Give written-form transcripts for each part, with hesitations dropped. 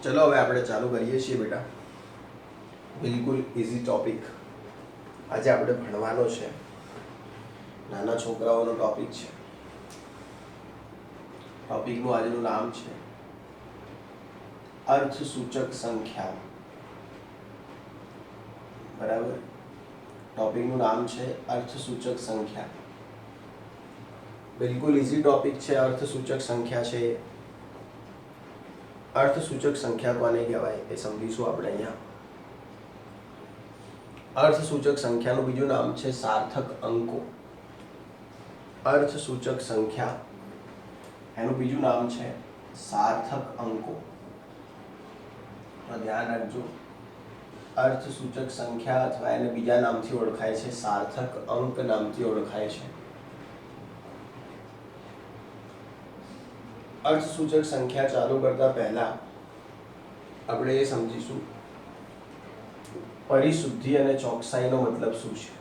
चलो હવે આપણે ચાલુ કરીએ છીએ બેટા. બિલકુલ ઇઝી ટોપિક આજે આપણે ભણવાનો છે. નાના છોકરાઓનો ટોપિક છે. ટોપિકનું આજનું નામ છે અર્થસૂચક સંખ્યા. બરાબર, ટોપિકનું નામ છે અર્થસૂચક સંખ્યા. બિલકુલ ઇઝી ટોપિક છે. અર્થસૂચક સંખ્યા છે. અર્થસૂચક સંખ્યા કોને કહેવાય એ સમજીશું આપણે અહીંયા. અર્થસૂચક સંખ્યાનું બીજું નામ છે સાર્થક અંકો. અર્થસૂચક સંખ્યા એનું બીજું નામ છે સાર્થક અંકો. તો ધ્યાન રાખજો, અર્થસૂચક સંખ્યા અથવા એને બીજા નામથી ઓળખાય છે સાર્થક અંક નામથી ઓળખાય છે. અર્થસૂચક સંખ્યા ચાલુ કરતા પહેલા આપણે એ સમજીશું પરિશુદ્ધિ અને ચોકસાઈનો મતલબ શું છે.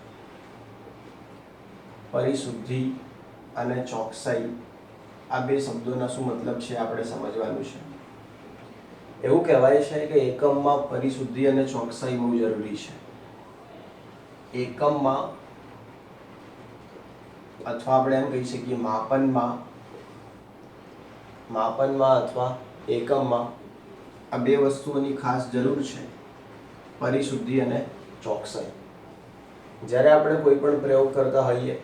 પરિશુદ્ધિ અને ચોકસાઈ આ બે શબ્દોના શું મતલબ છે આપણે સમજવાનું છે. એવું કહેવાય છે કે એકમમાં પરિશુદ્ધિ અને ચોકસાઈ બહુ જરૂરી છે. એકમમાં અથવા આપણે એમ કહી શકીએ માપનમાં અથવા એકમમાં આ બે વસ્તુઓની ખાસ જરૂર છે, પરિશુદ્ધિ અને ચોકસાઈ. જ્યારે આપણે કોઈ પણ પ્રયોગ કરતા હોઈએ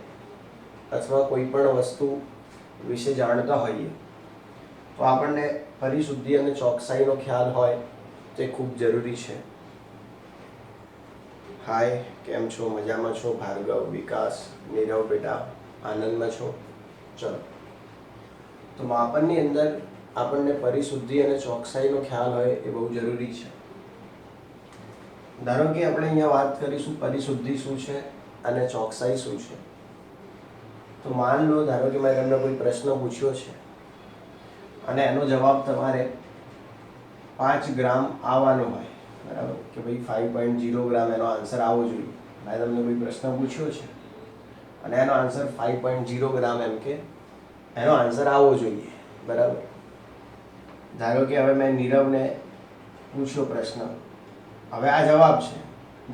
અથવા કોઈ પણ વસ્તુ વિશે જાણતા હોઈએ તો આપણને પરિશુદ્ધિ અને ચોકસાઈનો ખ્યાલ હોય તે ખૂબ જરૂરી છે. હાય, કેમ છો? મજામાં છો? ભાર્ગવ, વિકાસ, નીરવ બેટા આનંદમાં છો? ચલો, તો માપનની અંદર આપણને પરિશુદ્ધિ અને ચોકસાઈનો ખ્યાલ હોય એ બહુ જરૂરી છે. ધારો કે આપણે અહીંયા વાત કરીશું પરિશુદ્ધિ શું છે અને ચોકસાઈ શું છે. તો માન લો, ધારો કે મેં તમને કોઈ પ્રશ્ન પૂછ્યો છે અને એનો જવાબ તમારે 5 ગ્રામ આવવાનો હોય, બરાબર, કે ભાઈ 5.0 ગ્રામ એનો આન્સર આવવો જોઈએ. મેં તમને કોઈ પ્રશ્ન પૂછ્યો છે અને એનો આન્સર 5.0 ગ્રામ એમ કે એનો આન્સર આવવો જોઈએ, બરાબર. ધારો કે હવે મેં નીરવને પૂછ્યો પ્રશ્ન, હવે આ જવાબ છે.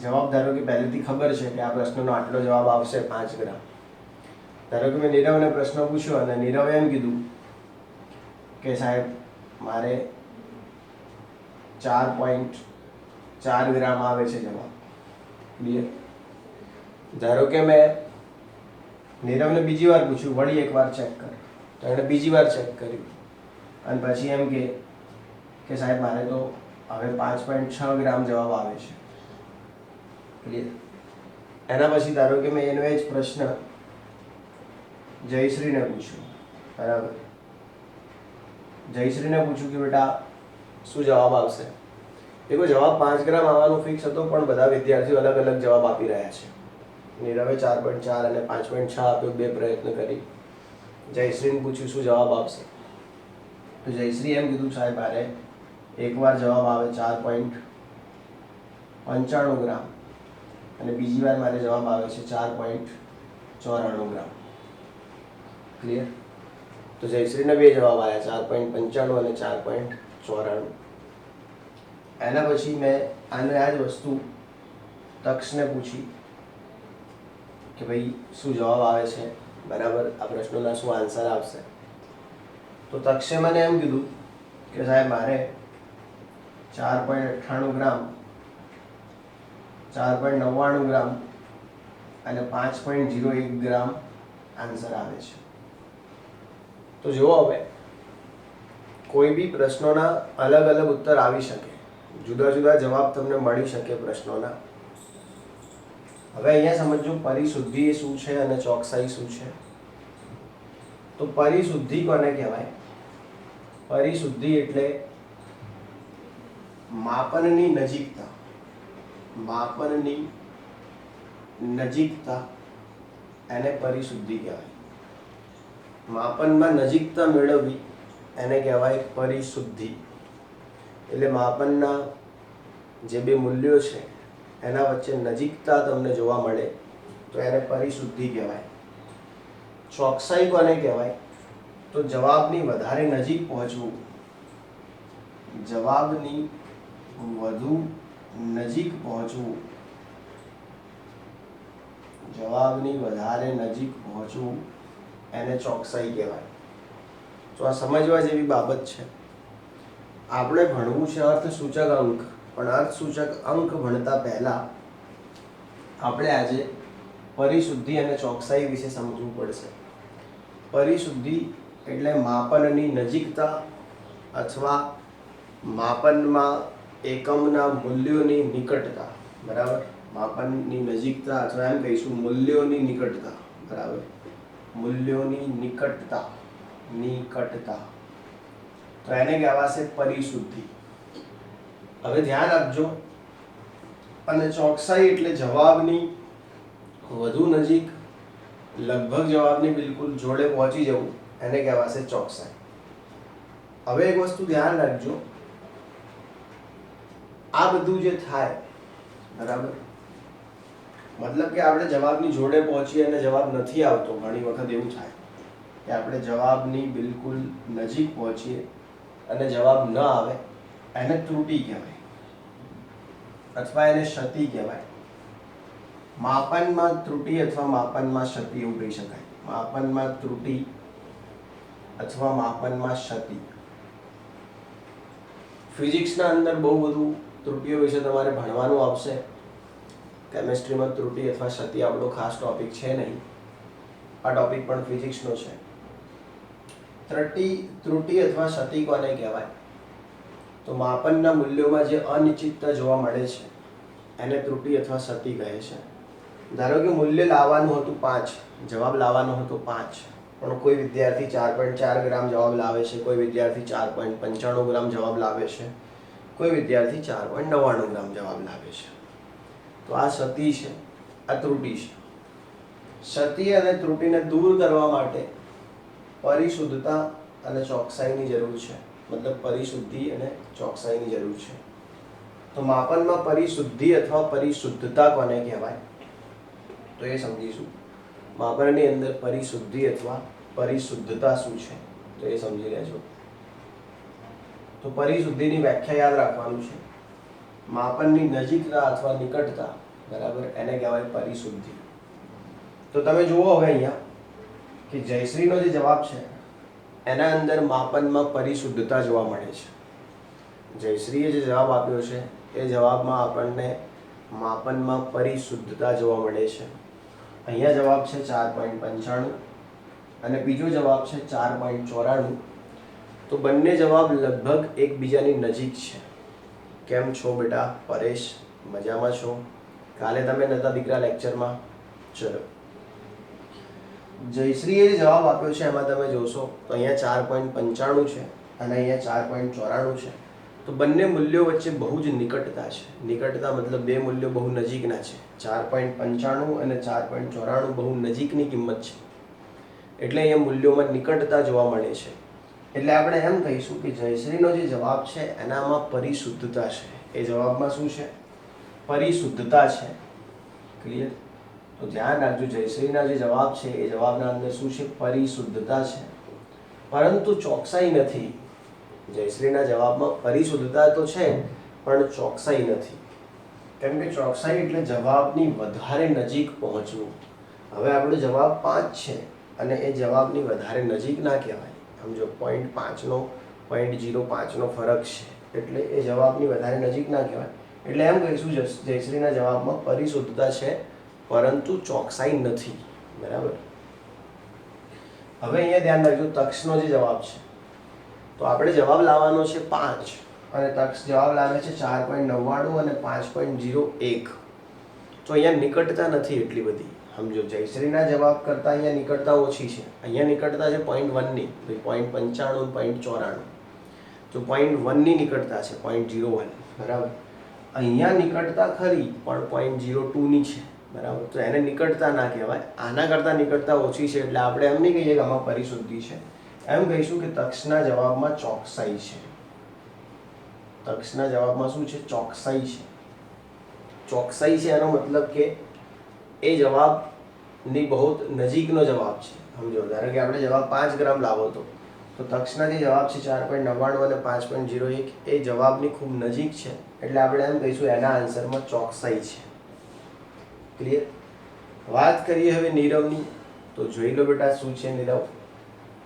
જવાબ ધારો કે પહેલેથી ખબર છે કે આ પ્રશ્નનો આટલો જવાબ આવશે 5 ગ્રામ. ધારો કે મેં નીરવને પ્રશ્ન પૂછ્યો અને નીરવે એમ કીધું કે સાહેબ મારે 4.4 ગ્રામ આવે છે જવાબ. ક્લિયર? ધારો કે મેં નીરવને બીજી વાર પૂછ્યું, વળી એકવાર ચેક કર, તો એણે બીજી વાર ચેક કર્યું અને પછી એમ કે સાહેબ મારે તો હવે 5.6 ગ્રામ જવાબ આવે છે. ક્લિયર? એના પછી ધારો કે મેં એનો એ જ પ્રશ્ન જયશ્રીને પૂછ્યો, બરાબર. જયશ્રીને પૂછ્યું કે બેટા શું જવાબ આવશે. देखो जवाब 5 ग्राम આવવાનો ફિક્સ હતો, પણ બધા વિદ્યાર્થીઓ અલગ અલગ જવાબ આપી રહ્યા છે. નીરવે 4.4 અને 5.6 આપ્યો, બે પ્રયત્ન કરી. જયશ્રીને પૂછ્યું શું જવાબ આવશે, તો જયશ્રી એમ કીધું સાહેબ મારે એકવાર જવાબ આવે 4.95 ગ્રામ અને બીજી વાર મારે જવાબ આવે છે 4.94 ગ્રામ. ક્લિયર? તો જયશ્રીને બે જવાબ આવ્યા, 4.95 અને 4.94. એના પછી મેં આને આ જ વસ્તુ તક્ષને પૂછી કે ભાઈ શું જવાબ આવે છે, બરાબર, આ પ્રશ્નોના શું આન્સર આવશે. તો તક્ષે મને એમ કીધું કે સાહેબ મારે 4.98 ગ્રામ, 4.99 ગ્રામ અને 5.01 ગ્રામ આન્સર આવે છે. તો જુઓ, હવે કોઈ બી પ્રશ્નોના અલગ અલગ ઉત્તર આવી શકે, જુદા જુદા જવાબ તમને મળી શકે પ્રશ્નોના. હવે અહીંયા સમજો પરિશુદ્ધિ એ શું છે અને ચોકસાઈ શું છે. તો પરિશુદ્ધિ કોને કહેવાય? પરિશુદ્ધિ એટલે માપનની નજીકતા. માપનની નજીકતા એને પરિશુદ્ધિ કહેવાય. માપનમાં નજીકતા મેળવવી એને કહેવાય પરિશુદ્ધિ. એટલે માપનના જે બે મૂલ્યો છે એના વચ્ચે નજીકતા તમને જોવા મળે તો એને પરિશુદ્ધિ કહેવાય. ચોકસાઈ કોને કહેવાય? તો જવાબની વધારે નજીક પહોંચવું જવાબની વધુ નજીક પહોંચવું, જવાબની વધારે નજીક પહોંચવું એને ચોકસાઈ કહેવાય. તો આ સમજવા જેવી બાબત છે. આપણે ભણવું છે અર્થસૂચક અંક, પણ અર્થસૂચક અંક ભણતા પહેલા આપણે આજે પરિશુદ્ધિ અને ચોકસાઈ વિશે સમજવું પડશે. પરિશુદ્ધિ એટલે માપનની નજીકતા અથવા માપનમાં એકમના મૂલ્યોની નિકટતા. બરાબર, માપનની નજીકતા અથવા એમ કહીશું મૂલ્યોની નિકટતા. બરાબર, મૂલ્યોની નિકટતા, નિકટતા, તો એને કહેવાશે પરિશુદ્ધિ. હવે ધ્યાન આપજો, અને ચોકસાઈ એટલે જવાબની વધુ નજીક, લગભગ જવાબની બિલકુલ જોડે પહોંચી જવું, એને કહેવાશે ચોકસાઈ. હવે એક વસ્તુ ધ્યાન રાખજો, આ બધું જે થાય, બરાબર, મતલબ કે આપણે જવાબની જોડે પહોંચીએ અને જવાબ નથી આવતો. ઘણી વખત એવું થાય કે આપણે જવાબની બિલકુલ નજીક પહોંચીએ અને જવાબ ન આવે, એને ત્રુટિ કહેવાય અથવા એને ક્ષતિ કહેવાય. માપનમાં ત્રુટિ અથવા માપનમાં ક્ષતિ એવું કહી શકાય. માપનમાં ત્રુટિ અથવા માપનમાં ક્ષતિ. ફિઝિક્સના અંદર બહુ બધું ત્રુટિઓ વિશે તમારે ભણવાનું આવશે. કેમેસ્ટ્રીમાં ત્રુટિ અથવા ક્ષતિ આપણો ખાસ ટોપિક છે નહીં. આ ટોપિક પણ ફિઝિક્સનો છે. ત્રુટિ અથવા ક્ષતિ કોને કહેવાય? તો માપનના મૂલ્યોમાં જે અનિશ્ચિતતા જોવા મળે છે એને ત્રુટિ અથવા ક્ષતિ કહે છે. ધારો કે મૂલ્ય લાવવાનું હતું 5, જવાબ લાવવાનો હતો 5, પણ કોઈ વિદ્યાર્થી 4.4 ગ્રામ જવાબ લાવે છે, કોઈ વિદ્યાર્થી 4.95 ગ્રામ જવાબ લાવે છે, કોઈ વિદ્યાર્થી 4.99 ગ્રામ જવાબ લાવે છે. તો આ ક્ષતિ છે, આ ત્રુટિ છે. ક્ષતિ અને ત્રુટિને દૂર કરવા માટે પરિશુદ્ધતા અને ચોકસાઈની જરૂર છે. મતલબ પરિશુદ્ધિ અને ચોકસાઈની જરૂર છે. તો માપનમાં પરિશુદ્ધિ અથવા પરિશુદ્ધતા કોને કહેવાય તો એ સમજીશું. માપનની અંદર પરિશુદ્ધિ અથવા પરિશુદ્ધતા શું છે તો એ સમજી લેજો. તો પરિશુદ્ધિની વ્યાખ્યા યાદ રાખવાનું છે. માપનની નજીકતા અથવા નિકટતા, બરાબર, એને કહેવાય પરિશુદ્ધિ. તો તમે જુઓ હવે અહીંયા કે જયશ્રીનો જે જવાબ છે એના અંદર માપનમાં પરિશુદ્ધતા જોવા મળે છે. જયશ્રીએ જે જવાબ આપ્યો છે એ જવાબમાં આપણને માપનમાં પરિશુદ્ધતા જોવા મળે છે. અહીંયા જવાબ છે 4.95 અને બીજો જવાબ છે 4.94. તો બંને જવાબ લગભગ એકબીજાની નજીક છે. કેમ છો બેટા પરેશ? મજામાં છો? કાલે તમે નતા દીકરા લેક્ચરમાં? ચલો, જયશ્રીએ જે જવાબ આપ્યો છે એમાં તમે જોશો તો અહીંયા 4.95 છે અને અહીંયા 4.94 છે. તો બંને મૂલ્યો વચ્ચે બહુ જ નિકટતા છે. નિકટતા મતલબ બે મૂલ્યો બહુ નજીકના છે. 4.95 અને 4.94 બહુ નજીકની કિંમત છે, એટલે અહીંયા મૂલ્યોમાં નિકટતા જોવા મળે છે. એટલે આપણે એમ કહીશું કે જયશ્રીનો જે જવાબ છે એનામાં પરિશુદ્ધતા છે. એ જવાબમાં શું છે? પરિશુદ્ધતા છે. ક્લિયર? તો ધ્યાન રાખજો, જયશ્રીના જે જવાબ છે એ જવાબના અંદર શું છે? પરિશુદ્ધતા છે, પરંતુ ચોકસાઈ નથી. જયશ્રીના જવાબમાં પરિશુદ્ધતા તો છે પણ ચોકસાઈ નથી. કેમ કે ચોકસાઈ એટલે જવાબની વધારે નજીક પહોંચવું. હવે આપણો જવાબ 5 છે અને એ જવાબની વધારે નજીક ના કહેવાય. સમજો 0.5નો 0.05નો ફરક છે, એટલે એ જવાબની વધારે નજીક ના કહેવાય. એટલે એમ કહીશું જયશ્રીના જવાબમાં પરિશુદ્ધતા છે પરંતુ ચોકસાઈ નથી. બરાબર. હવે અહીંયા ધ્યાન રાખજો, તક્ષનો જે જવાબ છે તો આપણે જવાબ લાવવાનો છે 5 અને તક્ષ જવાબ લાવે છે 4.99 અને 5.01. તો અહીંયા નિકટતા નથી એટલી બધી. સમજો, જયશ્રીના જવાબ કરતાં અહીંયા નિકટતા ઓછી છે. અહીંયા નિકટતા છે 0.1ની, 0.95 0.94. તો 0.1ની નિકટતા છે, 0.01. બરાબર. અહીંયા નિકટતા ખરી પણ 0.02ની છે. બરાબર. તો એને નિકટતા ના કહેવાય, આના કરતાં નિકટતા ઓછી છે. એટલે આપણે એમ નહીં કહીએ કે આમાં પરિશુદ્ધિ છે, એમ કહીશું કે તક્ષના જવાબમાં ચોકસાઈ છે. તક્ષના જવાબમાં શું છે? ચોકસાઈ છે. ચોકસાઈ છે એનો મતલબ કે એ જવાબની બહુ નજીકનો જવાબ છે. સમજો, ધારો કે આપણે જવાબ 5 ગ્રામ લાવો તો તો તક્ષના જે જવાબ છે 4.99 અને 5.01 એ જવાબની ખૂબ નજીક છે, એટલે આપણે એમ કહીશું એના આન્સરમાં ચોકસાઈ છે. ક્લિયર? વાત કરીએ હવે નીરવની, તો જોઈ લો બેટા શું છે નીરવ.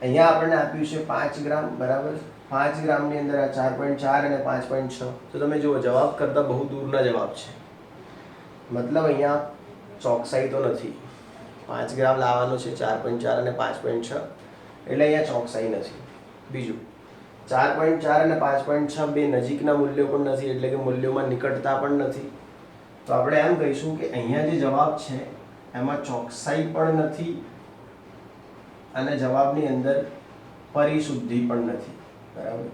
અહીંયા આપણને આપ્યું છે 5 ગ્રામ, બરાબર. 5 ગ્રામની અંદર આ 4.4 અને 5.6. તો તમે જુઓ જવાબ કરતાં બહુ દૂરના જવાબ છે, મતલબ અહીંયા ચોકસાઈ તો નથી. 5 ગ્રામ લાવવાનો છે, 4.4 અને 5.6, એટલે અહીંયા ચોકસાઈ નથી. બીજું 4.4 અને 5.6 બે નજીકના મૂલ્યો પણ નથી, એટલે કે મૂલ્યોમાં નિકટતા પણ નથી. તો આપણે એમ કહીશું કે અહીંયા જે જવાબ છે એમાં ચોકસાઈ પણ નથી અને જવાબની અંદર પરિશુદ્ધિ પણ નથી, બરાબર.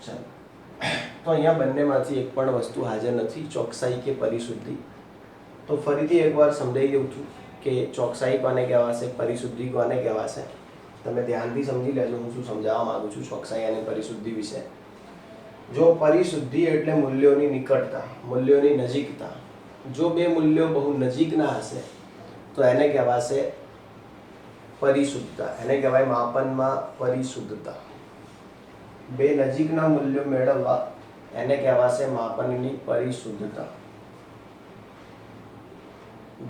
ચાલો, તો અહીંયા બંનેમાંથી એક પણ વસ્તુ હાજર નથી, ચોકસાઈ કે પરિશુદ્ધિ. તો ફરીથી એકવાર સમજાવી દઉં છું કે ચોકસાઈ કોને કહેવાશે, પરિશુદ્ધિ કોને કહેવાશે. તમે ધ્યાનથી સમજી લેજો હું શું સમજાવવા માંગુ છું ચોકસાઈ અને પરિશુદ્ધિ વિશે. જો પરિશુદ્ધિ એટલે મૂલ્યોની નિકટતા, મૂલ્યોની નજીકતા. જો બે મૂલ્યો બહુ નજીકના હશે તો એને કહેવાશે પરિશુદ્ધતા, એને કહેવાય માપનમાં પરિશુદ્ધતા. બે નજીકના મૂલ્યો મેળવવા એને કહેવાશે માપનની પરિશુદ્ધતા.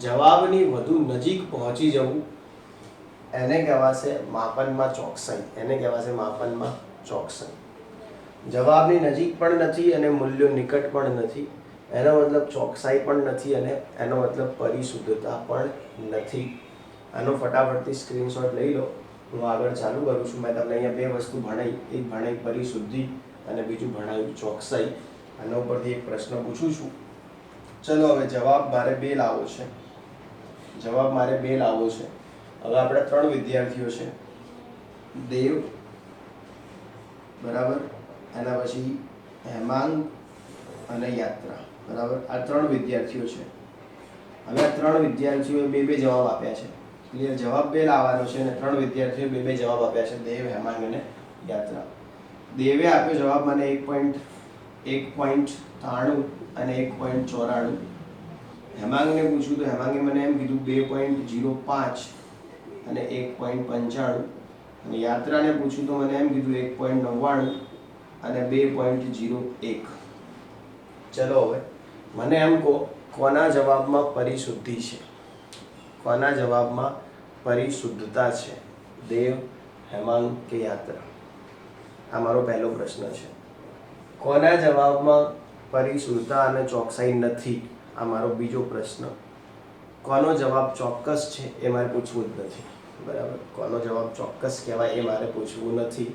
જવાબની વધુ નજીક પહોંચી જવું એને કહેવાશે માપનમાં ચોકસાઈ, એને કહેવાશે માપનમાં ચોકસાઈ. જવાબની નજીક પણ નથી અને મૂલ્યો નિકટ પણ નથી, એનો મતલબ ચોકસાઈ પણ નથી અને એનો મતલબ પરિશુદ્ધતા પણ નથી. આનો ફટાફટથી સ્ક્રીનશોટ લઈ લો, હું આગળ ચાલુ કરું છું. મેં તમને અહીંયા બે વસ્તુ ભણાવી, એક ભણાવી પરિશુદ્ધિ અને બીજું ભણાવ્યું ચોકસાઈ. આના ઉપરથી એક પ્રશ્ન પૂછું છું. ચલો હવે જવાબ મારે બે લાવવો છે, જવાબ મારે બે લાવવો છે. હવે આપણે 3 વિદ્યાર્થીઓ છે, દેવ, બરાબર, એના પછી હેમાંગ અને યાત્રા, બરાબર. આ 3 વિદ્યાર્થીઓ છે. હવે આ 3 વિદ્યાર્થીઓએ બે જવાબ આપ્યા છે. ક્લિયર? જવાબ બે લાવવાનો છે અને 3 વિદ્યાર્થીઓએ બે જવાબ આપ્યા છે, દેવ, હેમાંગ અને યાત્રા. દેવે આપ્યો જવાબ મને 1.93 અને 1.94. હેમાંગને પૂછ્યું તો હેમાંગે મને એમ કીધું 2.05 અને 1.95. અને યાત્રાને પૂછ્યું તો મને એમ કીધું 1.99 અને 2.01. ચલો હવે મને એમ કહો કોના જવાબમાં પરિશુદ્ધિ છે, કોના જવાબમાં પરિશુદ્ધતા છે, દેવ, હેમાંગ કે યાત્રા? આ મારો પહેલો પ્રશ્ન છે. કોના જવાબમાં પરિશુદ્ધતા અને ચોકસાઈ નથી? આ મારો બીજો પ્રશ્ન. કોનો જવાબ ચોક્કસ છે એ મારે પૂછવું જ નથી, બરાબર. કોનો જવાબ ચોક્કસ કહેવાય એ મારે પૂછવું નથી.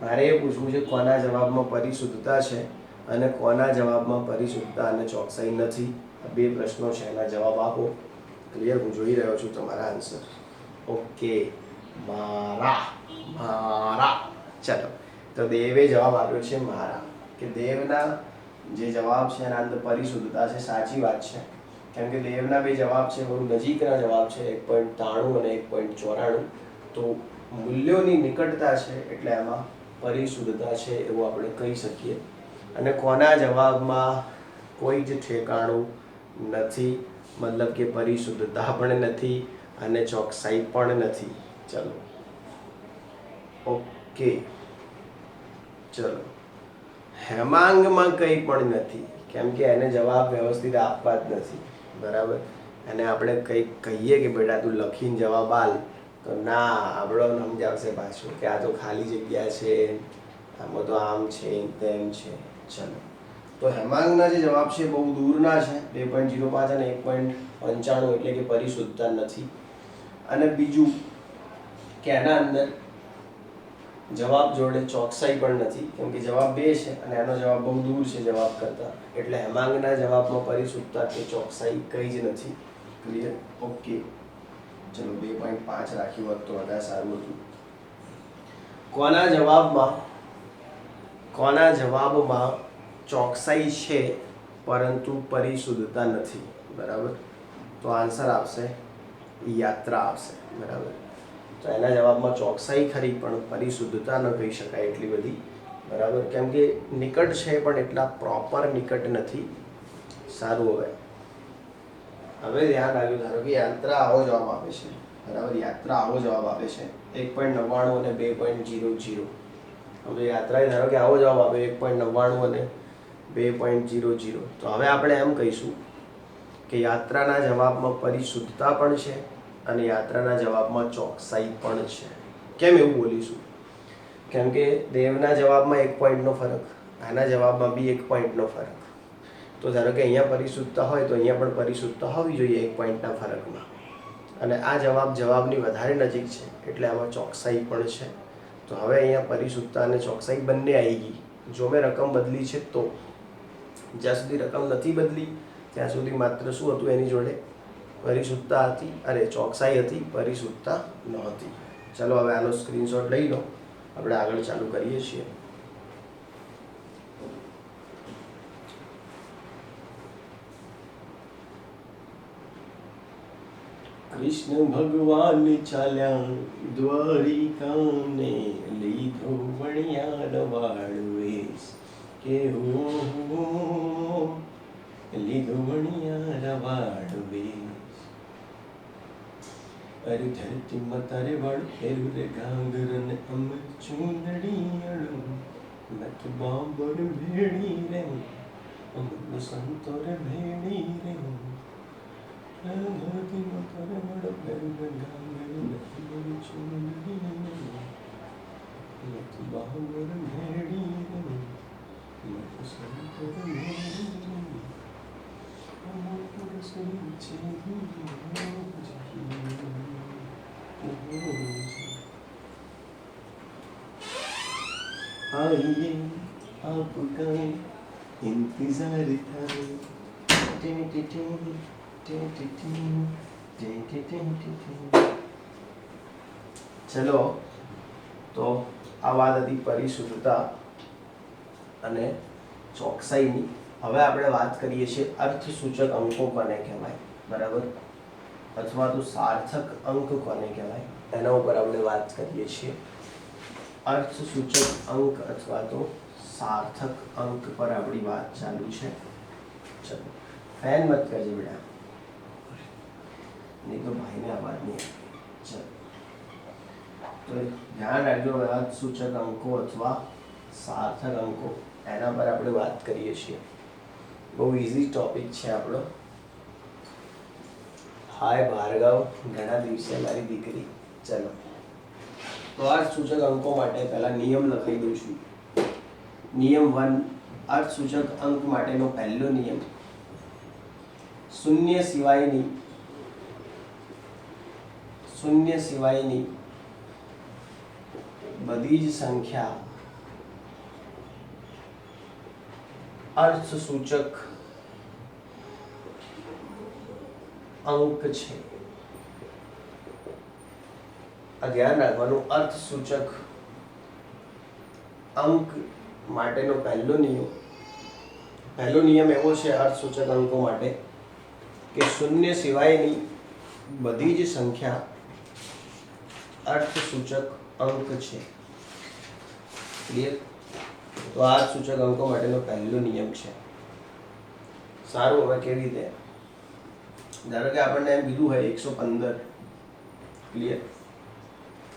મારે એ પૂછવું છે કોના જવાબમાં પરિશુદ્ધતા છે અને કોના જવાબમાં પરિશુદ્ધતા અને ચોકસાઈ નથી. આ બે પ્રશ્નો છે, એના જવાબ આપો. ક્લિયર? હું જોઈ રહ્યો છું તમારા આન્સર. ઓકે, મારા. ચલો, તો દેવે જવાબ આપ્યો છે મારા, કે દેવના જે જવાબ છે એના અંદર પરિશુદ્ધતા છે. સાચી વાત છે, કેમ કે દેવના બે જવાબ છે બહુ નજીકના જવાબ છે, 1.93 અને 1.94. તો મૂલ્યોની નિકટતા છે એટલે એમાં પરિશુદ્ધતા છે એવું આપણે કહી શકીએ. અને કોના જવાબમાં કોઈ જ ઠેકાણું નથી, મતલબ કે પરિશુદ્ધતા પણ નથી અને ચોકસાઈ પણ નથી. ચલો, ઓકે. ચલો, હેમાંગમાં કંઈ પણ નથી, કેમ કે એને જવાબ વ્યવસ્થિત આપવા જ નથી, બરાબર. અને આપણે કંઈક કહીએ કે બેટા તું લખીને જવાબ આલ, તો ના, આપણો સમજાવશે પાછું કે આ તો ખાલી જગ્યા છે, આમાં તો આમ છે તેમ છે. ચલો, તો હેમાંગના જે જવાબ છે બહુ દૂરના છે, 2.05 અને 1.95, એટલે કે પરિશુદ્ધતા નથી. અને બીજું કે એના અંદર જવાબ જોડે ચોકસાઈ પણ નથી, કેમ કે જવાબ બે છે અને એનો જવાબ બહુ દૂર છે જવાબ કરતાં, એટલે હેમાંગના જવાબમાં પરિશુદ્ધતા કે ચોકસાઈ કંઈ જ નથી. ક્લિયર? ઓકે. ચલો, 2.5 રાખ્યું હોત તો વધારે સારું હતું. કોના જવાબમાં ચોકસાઈ છે પરંતુ પરિશુદ્ધતા નથી, બરાબર. તો આન્સર આવશે યાત્રા આવશે, બરાબર. તો એના જવાબમાં ચોકસાઈ ખરી પણ પરિશુદ્ધતા ન કહી શકાય એટલી બધી, બરાબર, કેમ કે નિકટ છે પણ એટલા પ્રોપર નિકટ નથી. સારું, હવે ધ્યાન રાખ્યું. ધારો કે યાત્રા આવો જવાબ આપે છે, બરાબર, યાત્રા આવો જવાબ આવે છે 1.99 અને 2.00. હવે યાત્રાએ ધારો કે આવો જવાબ આવે 1.99 અને 2.00. તો હવે આપણે એમ કહીશું કે યાત્રાના જવાબમાં પરિશુદ્ધતા પણ છે અને યાત્રાના જવાબમાં ચોકસાઈ પણ છે. કેમ એવું બોલીશું? કેમ કે દેવના જવાબમાં 1 પોઈન્ટનો ફરક, આના જવાબમાં બી 1 પોઈન્ટનો ફરક. તો ધારો કે અહીંયા પરિશુદ્ધતા હોય તો અહીંયા પણ પરિશુદ્ધતા હોવી જોઈએ 1 પોઈન્ટના ફરકમાં. અને આ જવાબની વધારે નજીક છે એટલે આમાં ચોકસાઈ પણ છે. તો હવે અહીંયા પરિશુદ્ધતા અને ચોકસાઈ બંને આવી ગઈ. જો મેં રકમ બદલી છે તો, જ્યાં સુધી રકમ નથી બદલી ત્યાં સુધી માત્ર શું હતું એની જોડે? પરિશુદ્ધતા હતી અને ચોકસાઈ હતી, પરિશુદ્ધતા નહોતી. ચલો હવે આનો સ્ક્રીનશોટ લઈ લો, આપણે આગળ ચાલુ કરીએ છીએ. કૃષ્ણ ભગવાન ચાલ્યા દ્વારિકાને, લીધો વણિયાર વાળો વેશ, કે હો લીધો વણિયાર વાળો વેશ. અરે ધરતીમાં તારે વાળ ફેરું રે ઘાઘર ને અમર ચૂંદડી અડું, નથ બાબર ભેડી રે અમર સંતોર ભેડી રે. ધરતીમાં તારે વાળ ફેરું રે ઘાઘર ને અમર ચૂંદડી અડું, નથ બાબર ભેડી રે અમર સંતોર ભેડી રે. आइए आपका इंतजार था. चलो, तो આ વાત હતી પરિશુદ્ધતા અને ચોકસાઈની. હવે આપણે વાત કરીએ છીએ અર્થસૂચક અંકો કોને કહેવાય, બરાબર, અથવા તો સાર્થક અંક કોને કહેવાય, એના ઉપર આપણે વાત કરીએ છીએ. અર્થસૂચક અંક અથવા તો સાર્થક અંક પર આપણી વાત ચાલુ છે. ચલો, ફેન મત કરજે બેટા, નહીં તો ભાઈને અવાજ નહીં આવે. ચલો, તો ધ્યાન રાખજો, અર્થસૂચક અંકો અથવા સાર્થક અંકો એના પર આપણે વાત કરીએ છીએ. બહુ ઇઝી ટોપિક છે આપણો. હાય ભાર્ગવ, ઘણા દિવસે મારી દીકરી. ચલો, તો અર્થસૂચક અંકો માટે પહેલા નિયમ લખાઈ દઉં છું. નિયમ 1, અર્થસૂચક અંક માટેનો પહેલો નિયમ, શૂન્ય સિવાયની બધી જ સંખ્યા અર્થસૂચક અંક છે. આ ધ્યાન રાખવાનું. અર્થસૂચક અંક માટેનો પહેલો નિયમ એવો છે અર્થસૂચક અંકો માટે કે શૂન્ય સિવાયની બધી જ સંખ્યા અર્થસૂચક અંક છે. ક્લિયર? તો આ અર્થસૂચક અંકો માટેનો પહેલો નિયમ છે. સારું, હવે કેવી રીતે? ધારો કે આપણને એમ કીધું હોય 115, ક્લિયર,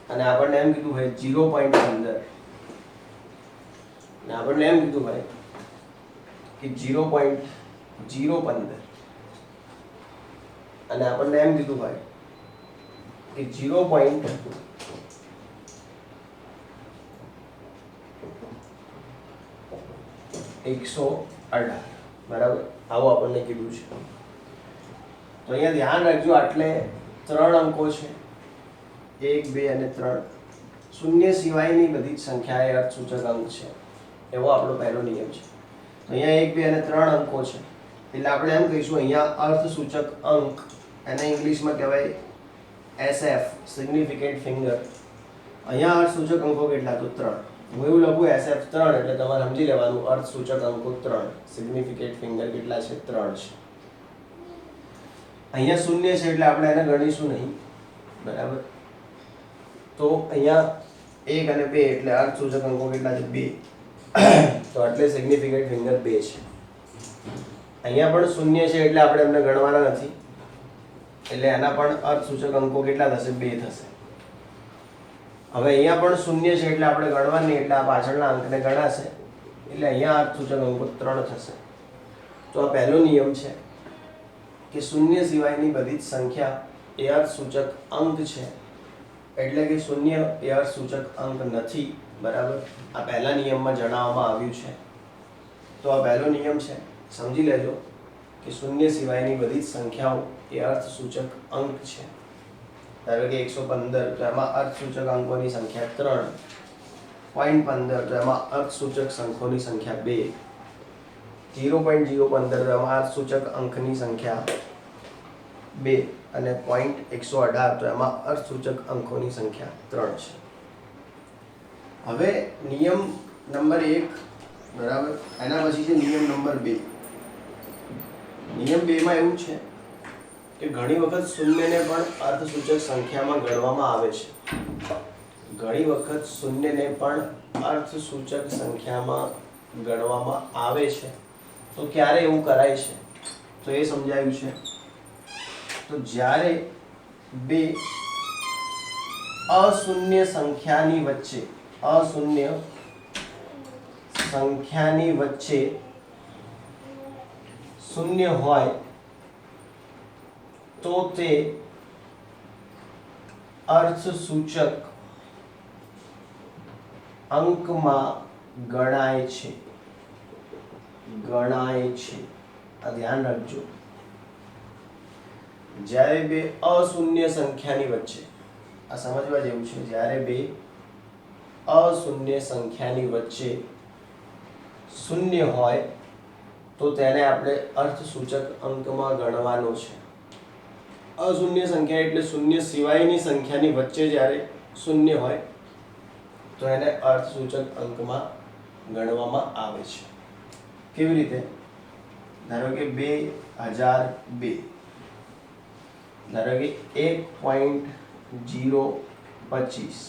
અને આપણને એમ કીધું હોય 0.15, અને આપણને એમ કીધું હોય કે 0.015, અને આપણને એમ કીધું હોય કે 0.118, બરાબર, આવું આપણને કીધું છે. તો અહીંયા ધ્યાન રાખજો, આટલે 3 અંકો છે, 1, 2 અને 3. શૂન્ય સિવાયની બધી જ સંખ્યા એ અર્થસૂચક અંક છે, એવો આપણો પહેલો નિયમ છે. તો અહીંયા 1, 2 અને 3 અંકો છે, એટલે આપણે એમ કહીશું અહીંયા અર્થસૂચક અંક, એને ઇંગ્લિશમાં કહેવાય SF, સિગ્નિફિકન્ટ ફિંગર. અહીંયા અર્થસૂચક અંકો કેટલા? તો 3. હું એવું લખું SF 3 એટલે તમારે સમજી લેવાનું અર્થસૂચક અંકો 3, સિગ્નિફિકન્ટ ફિંગર કેટલા છે? 3 છે. અહીંયા શૂન્ય છે એટલે આપણે એને ગણીશું નહીં, બરાબર. તો અહીંયા 1 અને 2 એટલે અર્થસૂચક અંકો કેટલા છે? 2. તો એટલે સિગ્નિફિકન્ટ ફિંગર 2 છે. અહીંયા પણ શૂન્ય છે એટલે આપણે એમને ગણવાના નથી. એટલે એના પણ અર્થસૂચક અંકો કેટલા થશે? 2 થશે. હવે અહીંયા પણ શૂન્ય છે એટલે આપણે ગણવાની, એટલે આ પાછળના અંકને ગણાશે, એટલે અહીંયા અર્થસૂચક અંકો 3 થશે. તો આ પહેલો નિયમ છે કે શૂન્ય સિવાયની બધી જ સંખ્યા એ અર્થસૂચક અંક છે, એટલે કે શૂન્ય એ અર્થસૂચક અંક નથી. બરાબર, આ પહેલા નિયમમાં જણાવવામાં આવ્યું છે. તો આ પહેલો નિયમ છે, સમજી લેજો કે શૂન્ય સિવાયની બધી જ સંખ્યાઓ એ અર્થસૂચક અંક છે. ધારો કે 115, તો એમાં અર્થસૂચક અંકોની સંખ્યા 3, 0.15 તો એમાં અર્થસૂચક સંખ્યાઓની સંખ્યા 2, 0.015 તો એમાં અર્થસૂચક અંકની સંખ્યા 2 અને 0.118 તો એમાં અર્થસૂચક અંકોની સંખ્યા 3 છે. હવે નિયમ નંબર 1, બરાબર, એના પછી છે નિયમ નંબર 2. નિયમ 2 માં એવું છે કે ઘણી વખત શૂન્યને પણ અર્થસૂચક સંખ્યામાં ગણવામાં આવે છે. ઘણી વખત શૂન્યને પણ અર્થસૂચક સંખ્યામાં ગણવામાં આવે છે. તો ક્યારે એવું કરાય છે તો એ સમજાયું છે. તો જ્યારે બે અશૂન્ય સંખ્યાની વચ્ચે શૂન્ય હોય તો તે અર્થસૂચક અંકમાં ગણાય છે. આ ધ્યાન રાખજો. જ્યારે બે અશૂન્ય સંખ્યાની વચ્ચે, આ સમજવા જેવું છે, જ્યારે બે અશૂન્ય સંખ્યાની વચ્ચે શૂન્ય હોય તો તેને આપણે અર્થસૂચક અંકમાં ગણવાનો છે. અશૂન્ય સંખ્યા એટલે શૂન્ય સિવાયની સંખ્યાની વચ્ચે જ્યારે શૂન્ય હોય તો એને અર્થસૂચક અંકમાં ગણવામાં આવે છે. કેવી રીતે? ધારો કે 2002, ધારો કે 1.025,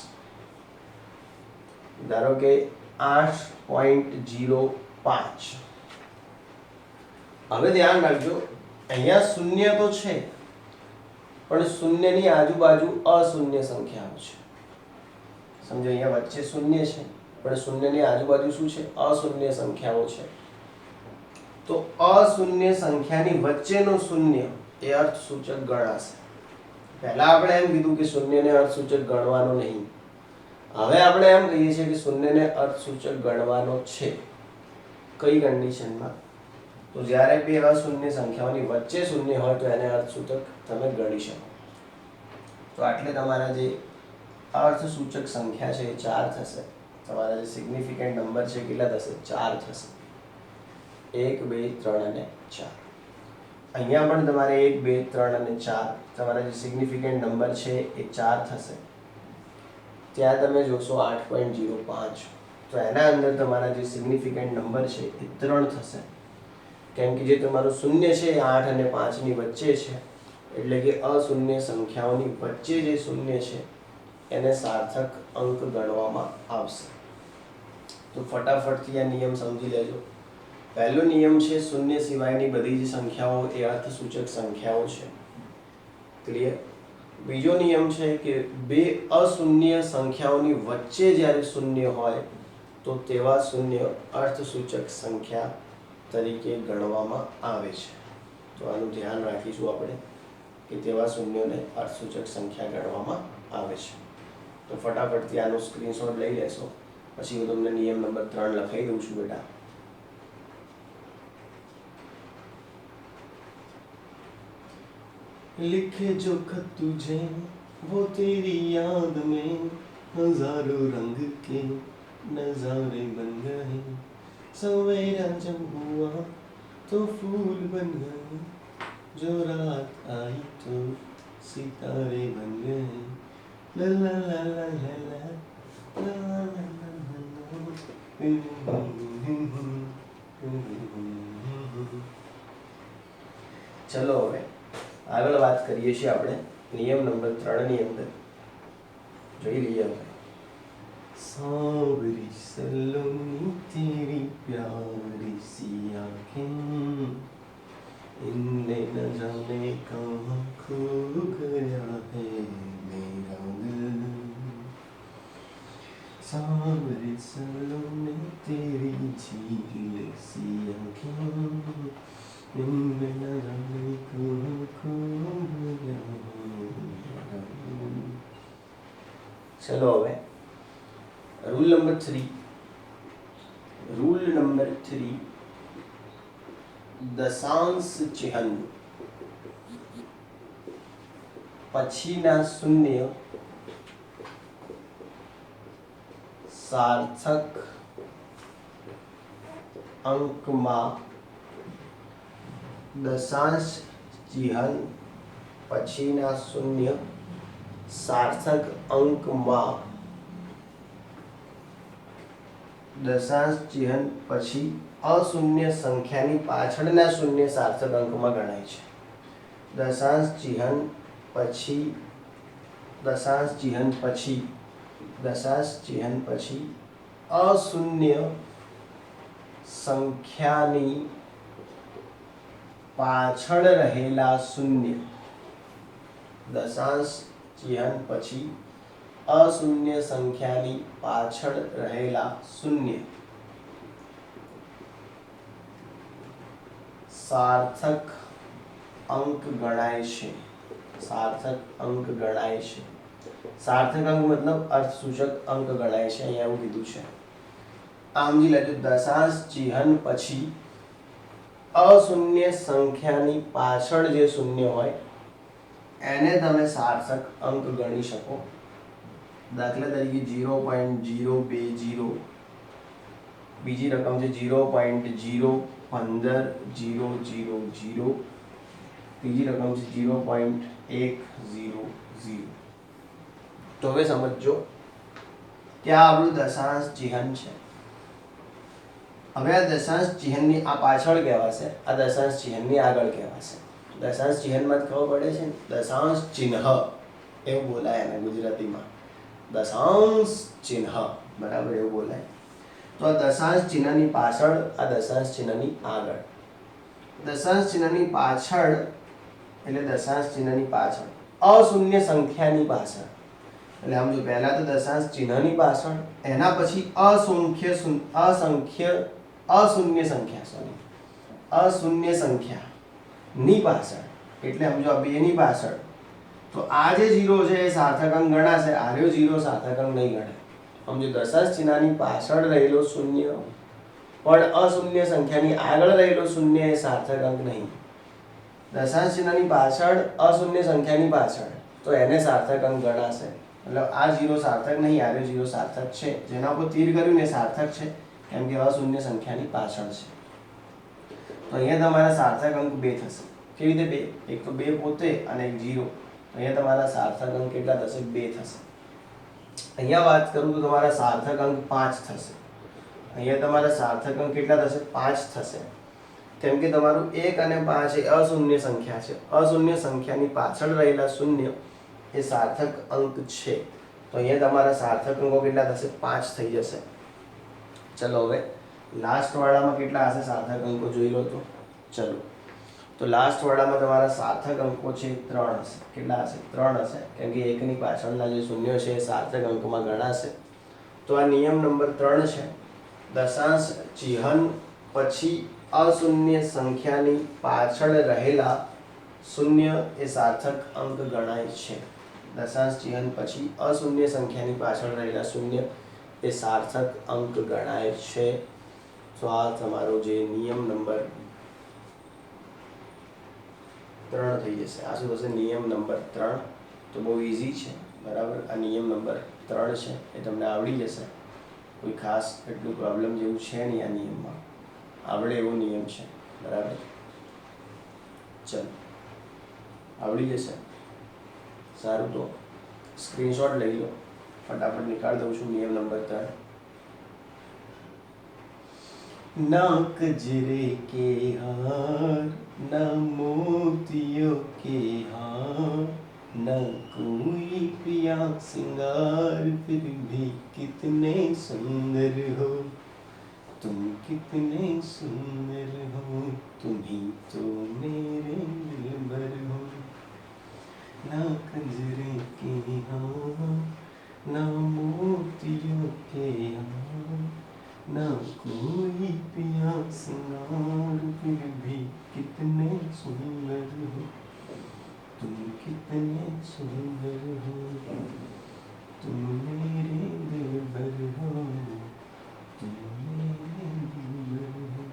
ધારો કે 8.05. હવે ધ્યાન રાખજો, અહીંયા શૂન્ય તો છે પણ શૂન્યની આજુબાજુ અશૂન્ય સંખ્યાઓ છે. સમજો, અહીંયા વચ્ચે શૂન્ય છે પણ શૂન્યની આજુબાજુ શું છે? અશૂન્ય સંખ્યાઓ છે. તો અશૂન્ય સંખ્યાની વચ્ચેનો શૂન્ય એ અર્થસૂચક ગણાશે. પહેલા આપણે એમ કીધું કે શૂન્યને અર્થસૂચક ગણવાનો નહીં. હવે આપણે એમ કહીએ છીએ કે શૂન્યને અર્થસૂચક ગણવાનો છે. કઈ કન્ડિશનમાં? તો જ્યારે બે અશૂન્ય સંખ્યાઓની વચ્ચે શૂન્ય હોય તો એને અર્થસૂચક તમે ગણી શકો. તો આટલે તમારા જે અર્થસૂચક સંખ્યા છે એ 4 થશે. તમારા જે સિગ્નિફિકન્ટ નંબર છે કેટલા થશે? 4 થશે. 1, 2, 3 અને 4. અહીંયા પણ તમારે 1, 2, 3 અને 4 તમારા જે સિગ્નિફિકન્ટ નંબર છે એ 4 થશે. ત્યાં તમે જોશો 8.05, તો એના અંદર તમારા જે સિગ્નિફિકન્ટ નંબર છે એ 3 થશે. કેમ કે જે તમારું શૂન્ય છે એ 8 અને 5 ની વચ્ચે છે, એટલે કે અશૂન્ય સંખ્યાઓની વચ્ચે જે શૂન્ય છે એને સાર્થક અંક ગણવામાં આવશે. તો ફટાફટથી આ નિયમ સમજી લેજો. પહેલો નિયમ છે શૂન્ય સિવાયની બધી જ સંખ્યાઓ એ અર્થસૂચક સંખ્યાઓ છે. ક્લિયર? બીજો નિયમ છે કે બે અશૂન્ય સંખ્યાઓની વચ્ચે જ્યારે શૂન્ય હોય તો તેવા શૂન્ય અર્થસૂચક સંખ્યા તરીકે ગણવામાં આવે છે. તો આનું ધ્યાન રાખીશું આપણે કે તેવા શૂન્યોને અર્થસૂચક સંખ્યા ગણવામાં આવે છે. તો ફટાફટથી આનો સ્ક્રીનશોટ લઈ લેશો, પછી હું તમને નિયમ નંબર 3 લખાઈ દઉં છું બેટા. लिखे जो खत तुझे वो तेरी याद में हजारों रंग के नजारे बन गए. सवेरा जब हुआ तो फूल बन गए, जो रात आई तो सितारे बन गए. ला ला ला ला ला ला ला ला ला. चलो હવે આગળ વાત કરીએ છીએ આપણે નિયમ નંબર 3 ની અંદર. જોઈ લઈએ હવે. सांवरी सलोनी तेरी प्यारी सी आँखें, इनने न जाने कहाँ खो गया है मेरा दिल, सांवरे सलोने तेरी झील सी आँखें, इनमें न जाने कब खो गया मेरा दिल। चलो હવે रूल नंबर 3, દશાંશ ચિહ્ન પછીના શૂન્ય સાર્થક અંકમાં, દશાંશ ચિહ્ન પછીના શૂન્ય સાર્થક અંકમાં, દશાંશ ચિહ્ન પછી અશૂન્ય સંખ્યાની પાછળના શૂન્ય સાર્થક અંકમાં ગણાય છે. દશાંશ ચિહ્ન પછી અશૂન્ય સંખ્યાની પાછળ રહેલા શૂન્ય, દશાંશ ચિહ્ન પછી અશૂન્ય સંખ્યાની પાછળ રહેલા શૂન્ય સાર્થક અંક ગણાય છે. સાર્થક અંક ગણાય છે. સાર્થક અંક મતલબ અર્થસૂચક અંક ગણાય છે. અહીંયા એવું કીધું છે. આમ સમજી લેજો, દશાંશ ચિહ્ન પછી અશૂન્ય સંખ્યાની પાછળ જે શૂન્ય હોય એને તમે સાર્થક અંક ગણી શકો. દાખલા તરીકે 0.020, બીજી રકમ છે 0.01500, ત્રીજી રકમ છે 0.100. તો હવે સમજો કે આ આપણું દશાંશ ચિહ્ન છે. હવે આ દશાંશ ચિહ્નની આ પાછળ કહેવાશે, આ દશાંશ ચિહ્નની આગળ કહેવાશે. દશાંશ ચિહ્નમાં ખબર પડે છે ને, દશાંશ ચિહ્ન એવું બોલાય એને ગુજરાતીમાં, દશાંશ ચિહ્ન, બરાબર એવું બોલાય. તો આ દશાંશ ચિહ્નની પાછળ, આ દશાંશ ચિહ્નની આગળ. દશાંશ ચિહ્નની પાછળ એટલે દશાંશ ચિહ્નની પાછળ અશૂન્ય સંખ્યાની પાછળ, એટલે આમ જો પહેલા તો દશાંશ ચિહ્નની પાછળ, એના પછી અશૂન્ય સંખ્યાની પાછળ, એટલે સમજો આ બેની પાછળ. તો આ જે 0 છે એ સાર્થક અંક ગણાશે, આ રહ્યો 0 સાર્થક અંક નહીં ગણે. સમજો દશાંશ ચિહ્નની પાછળ રહેલો શૂન્ય પણ અશૂન્ય સંખ્યાની આગળ રહેલો શૂન્ય એ સાર્થક અંક નહીં. દશાંશ ચિહ્નની પાછળ અશૂન્ય સંખ્યાની પાછળ, તો એને સાર્થક અંક ગણાશે. મતલબ આ 0 સાર્થક નહીં, આ 0 સાર્થક છે. જેના ઉપર તીર કર્યું ને સાર્થક છે, કેમ કે અશૂન્ય સંખ્યાની પાછળ છે. તો અહીંયા તમારા સાર્થક અંક 2 થશે. કેવી રીતે 2? એક તો 2 પોતે અને એક 0. અહીંયા તમારા સાર્થક અંક કેટલા થશે? 2 થશે. અહીંયા વાત કરું તો તમારા સાર્થક અંક 5 થશે. અહીંયા તમારા સાર્થક અંક કેટલા થશે? 5 થશે. કેમ કે તમારું 1 અને 5 એ અશૂન્ય સંખ્યા છે. અશૂન્ય સંખ્યાની પાછળ રહેલા શૂન્ય એ સાર્થક અંક છે. તો અહીંયા તમારા સાર્થક અંકો કેટલા થશે? 5 થઈ જશે. ચલો હવે લાસ્ટ વાળામાં કેટલા હશે સાર્થક અંકો જોઈ લો તો. ચલો તો લાસ્ટ વાળામાં તમારા સાર્થક અંકો છે 3 હશે. કેટલા હશે? 3 હશે. કેમ કે 1 ની પાછળના જે શૂન્ય છે એ સાર્થક અંકમાં ગણાશે. તો આ નિયમ નંબર 3 છે. દશાંશ ચિહ્ન પછી અશૂન્ય સંખ્યાની પાછળ રહેલા શૂન્ય એ સાર્થક અંક ગણાય છે. દશાંશ ચિહ્ન પછી અશૂન્ય સંખ્યાની પાછળ રહેલા શૂન્ય એ સાર્થક અંક ગણાય છે. તો આ તમારો જે નિયમ નંબર 3 થઈ જશે. આ શું થશે? નિયમ નંબર 3. તો બહુ ઇઝી છે, બરાબર. આ નિયમ નંબર 3 છે, એ તમને આવડી જશે. કોઈ ખાસ એટલું પ્રોબ્લેમ જેવું છે નહીં આ નિયમમાં, આવડે એવો નિયમ છે, બરાબર. ચલો આવડી જશે. સારું, તો સ્ક્રીનશોટ લઈ લો, ફટાફટ નીકાળી દઉં છું નિયમ નંબર 3. ना कजरे के हार, ना मोतियों के हार, ना कोई प्रिया सिंगार, फिर भी कितने सुंदर हो तुम, कितने सुंदर हो तुम ही तो मेरे दिलबर हो. फिर भी कितने सुंदर हो, तुम कितने सुंदर हो, तुम मेरे दिलबर हो, तुम मेरे दिलबर हो।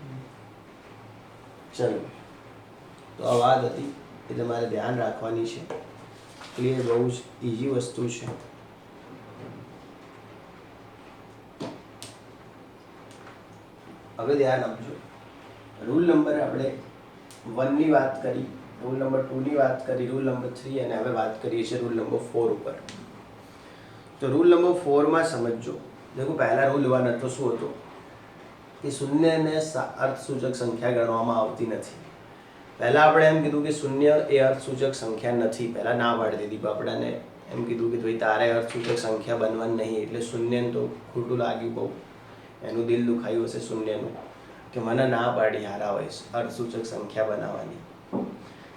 चलो, तो આ વાત હતી એ તમારે ધ્યાન રાખવાની છે. ક્લિયર? બહુ જ ઇઝી વસ્તુ છે. હવે ધ્યાન આપજો. રૂલ નંબર આપણે 1 ની વાત કરી, રૂલ નંબર 2 ની વાત કરી, રૂલ નંબર 3 અને હવે વાત કરીએ છીએ રૂલ નંબર 4 ઉપર. તો રૂલ નંબર 4 માં સમજો. देखो પહેલા રૂલ 1 હતો શું હતો કે શૂન્યને અર્થસૂચક સંખ્યા ગણવામાં આવતી નથી. પહેલા આપણે એમ કીધું કે શૂન્ય એ અર્થસૂચક સંખ્યા નથી. પહેલા ના પાડી દીધી, બાપડાને એમ કીધું કે ભાઈ તારે અર્થસૂચક સંખ્યા બનવાની નહીં. એટલે શૂન્યને તો ખોટું લાગ્યું બહુ, એનું દિલ દુખાયું હશે શૂન્યનું કે મને ના પાડી હારા હોય અર્થસૂચક સંખ્યા બનાવવાની.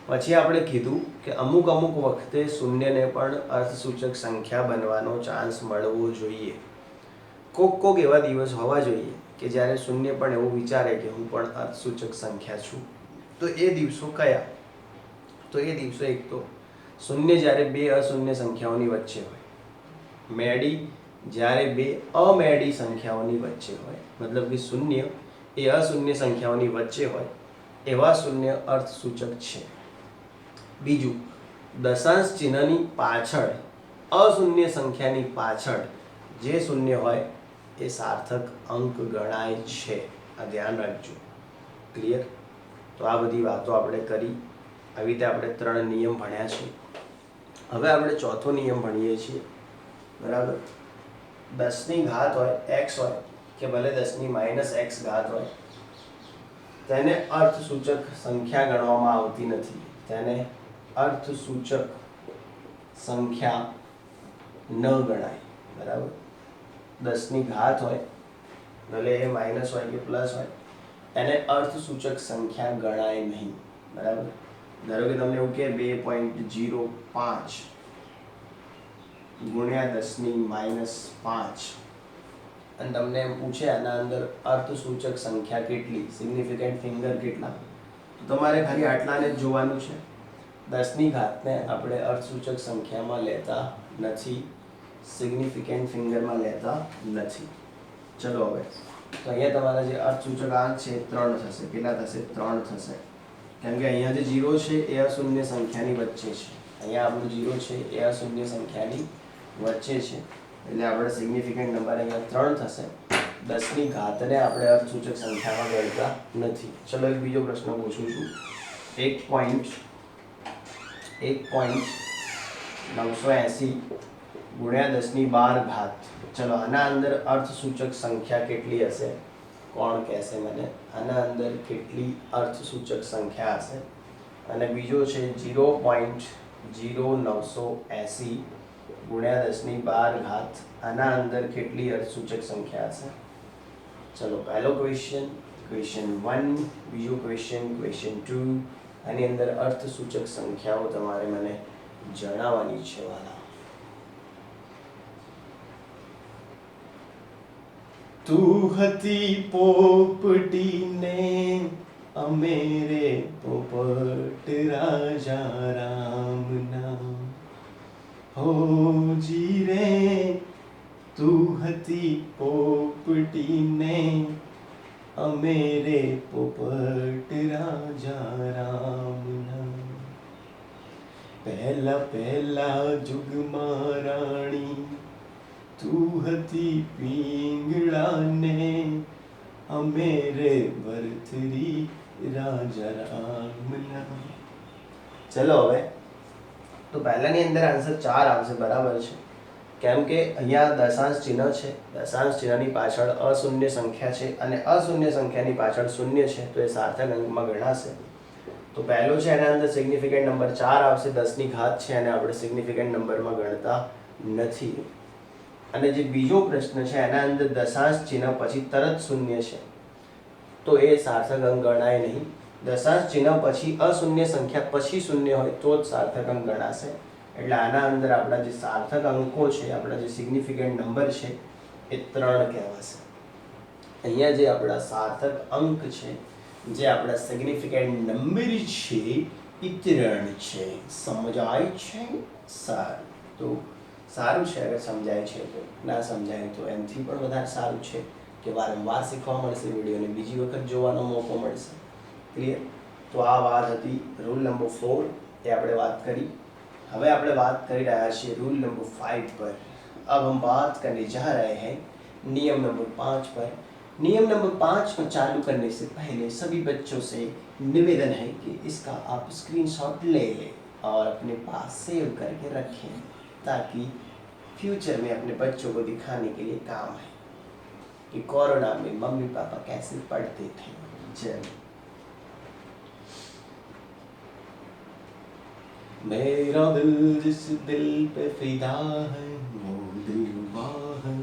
પછી આપણે કીધું કે અમુક વખતે શૂન્યને પણ અર્થસૂચક સંખ્યા બનવાનો ચાન્સ મળવો જોઈએ. કોક એવા દિવસ હોવા જોઈએ કે જ્યારે શૂન્ય પણ એવું વિચારે કે હું પણ અર્થસૂચક સંખ્યા છું. તો એ દિવસો કયા? તો એ દિવસો એક તો શૂન્ય જ્યારે બે અશૂન્ય સંખ્યાઓની વચ્ચે હોય, મેડી જ્યારે બે અમેડી સંખ્યાઓની વચ્ચે હોય, મતલબ કે શૂન્ય એ અશૂન્ય સંખ્યાઓની વચ્ચે હોય એવા શૂન્ય અર્થસૂચક છે. બીજું, દશાંશ ચિહ્નની પાછળ અશૂન્ય સંખ્યાની પાછળ જે શૂન્ય હોય એ સાર્થક અંક ગણાય છે. આ ધ્યાન રાખજો. ક્લિયર? તો આ બધી વાતો આપણે કરી. આવી રીતે આપણે 3 નિયમ ભણ્યા છે. હવે આપણે ચોથો નિયમ ભણીએ છીએ. બરાબર? 10 ની ઘાત હોય, x હોય કે ભલે 10 ની -x ઘાત હોય, તેને અર્થસૂચક સંખ્યા ગણવામાં આવતી નથી. તેને અર્થસૂચક સંખ્યા ન ગણાય. બરાબર? 10 ની ઘાત હોય, ભલે એ માઇનસ હોય કે પ્લસ હોય, એને અર્થસૂચક સંખ્યા ગણાય નહીં. બરાબર? ધારો કે તમને એવું કે 2.05 ગુણ્યા 10 ની -5 અને તમને એમ પૂછે આના અંદર અર્થસૂચક સંખ્યા કેટલી, સિગ્નિફિકન્ટ ફિંગર કેટલા, તો તમારે ખાલી આટલાને જ જોવાનું છે. 10 ની ઘાતને આપણે અર્થસૂચક સંખ્યામાં લેતા નથી, સિગ્નિફિકન્ટ ફિંગરમાં લેતા નથી. ચલો હવે તો અહીંયા તમારા જે અર્થસૂચક આંક છે 3 થશે. કેટલા થશે? 3 થશે. કેમ કે અહીંયા જે 0 છે એ અશૂન્ય સંખ્યાની વચ્ચે છે. અહીંયા આપણું 0 છે એ અશૂન્ય સંખ્યાની વચ્ચે છે. એટલે આપણે સિગ્નિફિકન્ટ નંબર અહીંયા 3 થશે. 10 ની ઘાતને આપણે અર્થસૂચક સંખ્યામાં ગણતા નથી. ચલો એક બીજો પ્રશ્ન પૂછું છું. 1.980 ગુણ્યા 10 ની 12 ઘાત. ચલો આના અંદર અર્થસૂચક સંખ્યા કેટલી હશે? કોણ કહેશે મને? આના અંદર કેટલી અર્થસૂચક સંખ્યા હશે? અને બીજો છે 0.0980 ગુણ્યા 10 ની 12 ઘાત. આના અંદર કેટલી અર્થસૂચક સંખ્યા હશે? ચલો પહેલો ક્વેશ્ચન, ક્વેશ્ચન 1, બીજો ક્વેશ્ચન, ક્વેશ્ચન 2. આની અંદર અર્થસૂચક સંખ્યાઓ તમારે મને જણાવવાની છે વાલા. તું હતી પોપટી ને અમે રે પોપટ રાજા રામના, હો જી રે તું હતી પોપટી ને અમે રે પોપટ રાજા રામના, પહેલા પહેલા જુગમાં રાણી તું હતી પિંગળાને અમે રે ભરથરી રાજા રામના. ચલો હવે તો પહેલાની અંદર આન્સર 4 આવશે. બરાબર છે? કેમ કે અહીંયા દશાંશ ચિહ્ન છે, દશાંશ ચિહ્નની પાછળ અશૂન્ય સંખ્યા છે અને અશૂન્ય સંખ્યાની પાછળ શૂન્ય છે, તો એ સાર્થક અંકમાં ગણાશે. તો પહેલો છે એના અંદર સિગ્નિફિકન્ટ નંબર 4 આવશે. 10 ની ઘાત છે અને આપણે સિગ્નિફિકન્ટ નંબરમાં ગણતા નથી. અને જે બીજો પ્રશ્ન છે એના અંદર દશાંશ ચિહ્ન પછી તરત શૂન્ય છે, તો એ સાર્થક અંક ગણાય નહીં. દશાંશ ચિહ્ન પછી અશૂન્ય સંખ્યા પછી શૂન્ય હોય તો જ સાર્થક અંક ગણાશે. એટલે આના અંદર આપણા જે સાર્થક અંકો છે, આપણા જે સિગ્નિફિકન્ટ નંબર છે એ 3 કહેવાશે. અહીંયા જે આપણા સાર્થક અંક છે જે આપણા સિગ્નિફિકન્ટ નંબર છે એ 3 છે. સમજાય છે? સારું. તો સારું છે અગર સમજાય છે તો. ના સમજાય તો એનાથી પણ વધારે સારું છે કે વારંવાર શીખવા મળશે વિડીયોને, બીજી વખત જોવાનો મોકો મળશે. ક્લિયર? તો આ વાત હતી રૂલ નંબર 4, એ આપણે વાત કરી. હવે આપણે વાત કરી રહ્યા છીએ रूल नंबर 5 पर. अब हम बात करने जा रहे हैं नियम नंबर 5 पर. नियम नंबर 5 को चालू करने से पहले सभी बच्चों से निवेदन है कि इसका आप स्क्रीनशॉट ले लें और अपने पास सेव करके रखें ताकि फ्यूचर में अपने बच्चों को दिखाने के लिए काम है कि कोरोना में मम्मी पापा कैसे पढ़ते थे. चलो. मेरा दिल जिस दिल पे फिदा है वो दिलवा है,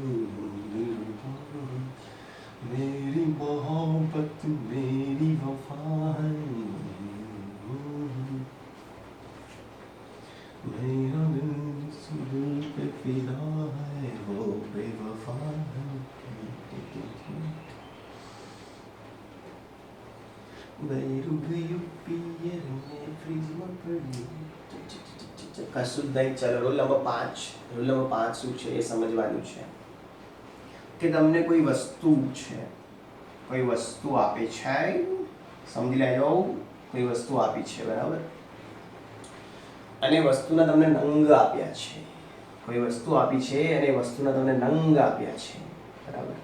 मेरी मोहब्बत मेरी वफा है, मेरा दिल जिस दिल पे फिदा है वो बेवफा है. કશું જ નહીં. ચલો રૂલ નંબર 5. રૂલ નંબર 5 શું છે એ સમજવાનું છે કે તમને કોઈ વસ્તુ છે, કોઈ વસ્તુ આપે છે, સમજી લેજો, કોઈ વસ્તુ આપી છે, બરાબર, અને વસ્તુના તમને નંગ આપ્યા છે. કોઈ વસ્તુ આપી છે અને વસ્તુના તમને નંગ આપ્યા છે, બરાબર.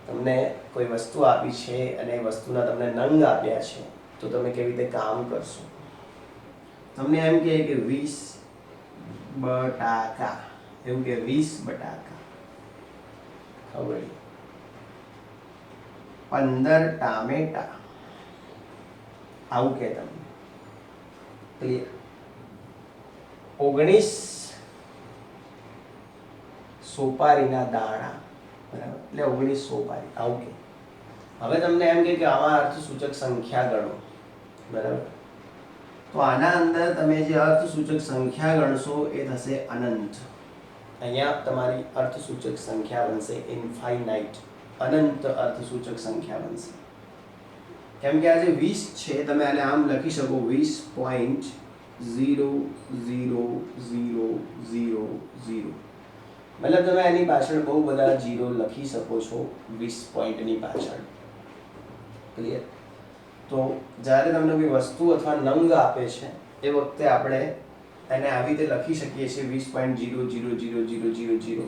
તમને કોઈ વસ્તુ આપી છે અને વસ્તુના તમને નંગ આપ્યા છે તો તમે કેવી રીતે કામ કરશો? તમને એમ કહે કે 20 બટાકા, એવું કે 20 બટાકા, ખબર, 15 ટામેટા, આવું કે તમને. ક્લિયર? 19 સોપારીના દાણા, બરાબર, એટલે 19 સોપારી, આવું કે. હવે તમને એમ કે આમાં અર્થસૂચક સંખ્યા ગણો, બરાબર. તો આના અંદર તમે જે અર્થસૂચક સંખ્યા ગણશો એ થશે અનંત. અહીંયા તમારી અર્થસૂચક સંખ્યા બનશે ઇન્ફાઇનાઇટ, અનંત અર્થસૂચક સંખ્યા બનશે. કેમ કે આ જે 20 છે તમે આને આમ લખી શકો 20.000000, મતલબ તમે એની પાછળ બહુ બધા જીરો લખી શકો છો 20 પોઈન્ટની પાછળ. ક્લિયર? તો જ્યારે તમને કોઈ વસ્તુ અથવા નંગ આપે છે એ વખતે આપણે એને આવી રીતે લખી શકીએ છીએ 20.000000,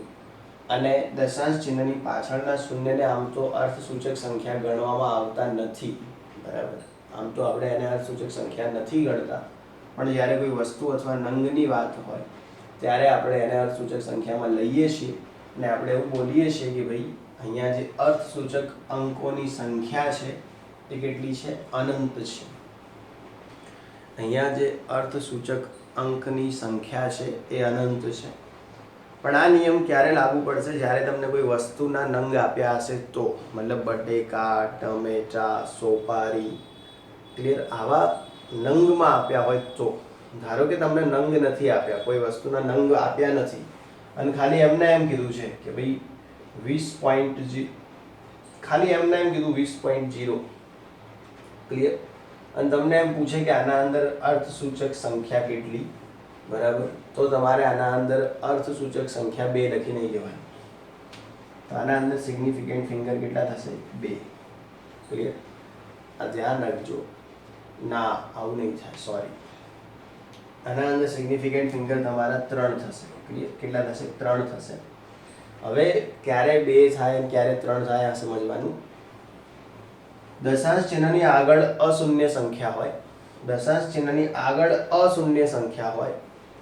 અને દશાંશ ચિહ્નની પાછળના શૂન્યને આમ તો અર્થસૂચક સંખ્યા ગણવામાં આવતા નથી, બરાબર. આમ તો આપણે એને અર્થસૂચક સંખ્યા નથી ગણતા, પણ જ્યારે કોઈ વસ્તુ અથવા નંગની વાત હોય ત્યારે આપણે એને અર્થસૂચક સંખ્યામાં લઈએ છીએ અને આપણે એવું બોલીએ છીએ કે ભાઈ અહીંયા જે અર્થસૂચક અંકોની સંખ્યા છે એ કેટલી છે? અનંત છે. અહીંયા જે અર્થસૂચક અંકની સંખ્યા છે એ અનંત છે. પણ આ નિયમ ક્યારે લાગુ પડશે? જ્યારે તમને કોઈ વસ્તુના નંગ આપ્યા હશે તો, મતલબ બટેકા, ટમેટા, સોપારી, ક્લિયર, આવા નંગમાં આપ્યા હોય તો. ધારો કે તમને નંગ નથી આપ્યા, કોઈ વસ્તુના નંગ આપ્યા નથી અને ખાલી એમને એમ કીધું છે કે ભાઈ 20. ખાલી એમને એમ કીધું 20.0, ક્લિયર, અને તમને એમ પૂછે કે આના અંદર અર્થસૂચક સંખ્યા કેટલી, બરાબર, તો તમારે આના અંદર અર્થસૂચક સંખ્યા 2 લખી નહીં જવાની. તો આના અંદર સિગ્નિફિકન્ટ ફિંગર કેટલા થશે? 2. ક્લિયર? આ ધ્યાન રાખજો. ના, આવું નહીં થાય, સોરી. આના અંદર સિગ્નિફિકન્ટ ફિંગર તમારા 3 થશે. ક્લિયર? કેટલા થશે? 3 થશે. હવે ક્યારે 2 થાય અને ક્યારે 3 થાય આ સમજવાનું. દશાંશ ચિહ્નની આગળ અશૂન્ય સંખ્યા હોય, દશાંશ ચિહ્નની આગળ અશૂન્ય સંખ્યા હોય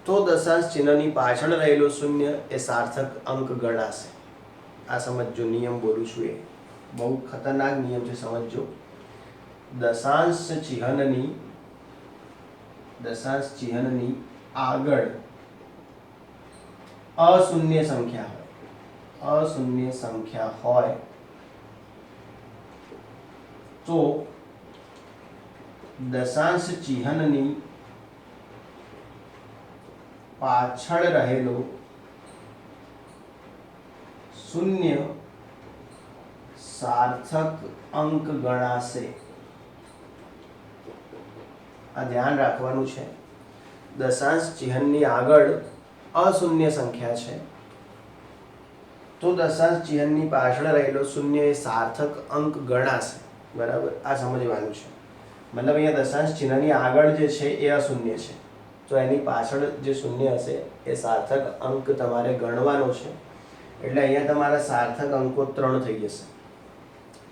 તો દશાંશ ચિહ્નની પાછળ રહેલો શૂન્ય એ સાર્થક અંક ગણાશે. આ સમજજો, નિયમ બોલું છું એ બહુ ખતરનાક નિયમ છે, સમજજો. દશાંશ ચિહ્નની આગળ અશૂન્ય સંખ્યા હોય તો દશાંશ ચિહ્નની પાછળ રહેલો શૂન્ય સાર્થક અંક ગણાશે. આ ધ્યાન રાખવાનું છે. દશાંશ ચિહ્નની આગળ અશૂન્ય સંખ્યા છે તો દશાંશ ચિહ્નની પાછળ રહેલો શૂન્ય એ સાર્થક અંક ગણાશે. બરાબર, આ સમજવાનું છે. મતલબ અહીંયા દશાંશ ચિહ્નની આગળ જે છે એ અશૂન્ય છે તો એની પાછળ જે શૂન્ય હશે એ સાર્થક અંક તમારે ગણવાનો છે. એટલે અહીંયા તમારા સાર્થક અંકો 3 થઈ જશે.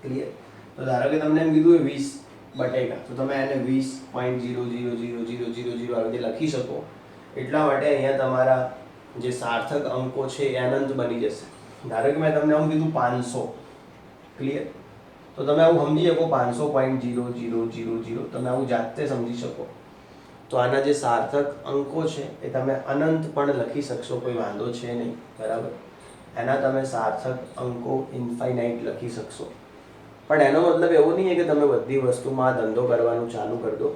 ક્લિયર? તો ધારો કે તમને એમ કીધું 20 બટેકા, તો તમે એને 20.000000 આવી રીતે લખી શકો. એટલા માટે અહીંયા તમારા જે સાર્થક અંકો છે એ અનંત બની જશે. ધારો કે મેં તમને આમ કીધું 500. ક્લિયર? તો તમે આવું સમજી શકો 500.0000 તમે આવું જાતે સમજી શકો. તો આના જે સાર્થક અંકો છે એ તમે અનંત પણ લખી શકશો, કોઈ વાંધો છે નહીં. બરાબર, એના તમે સાર્થક અંકો ઇન્ફાઇનાઇટ લખી શકશો. પણ એનો મતલબ એવો નહીં કે તમે બધી વસ્તુમાં આ ધંધો કરવાનું ચાલુ કરી દો.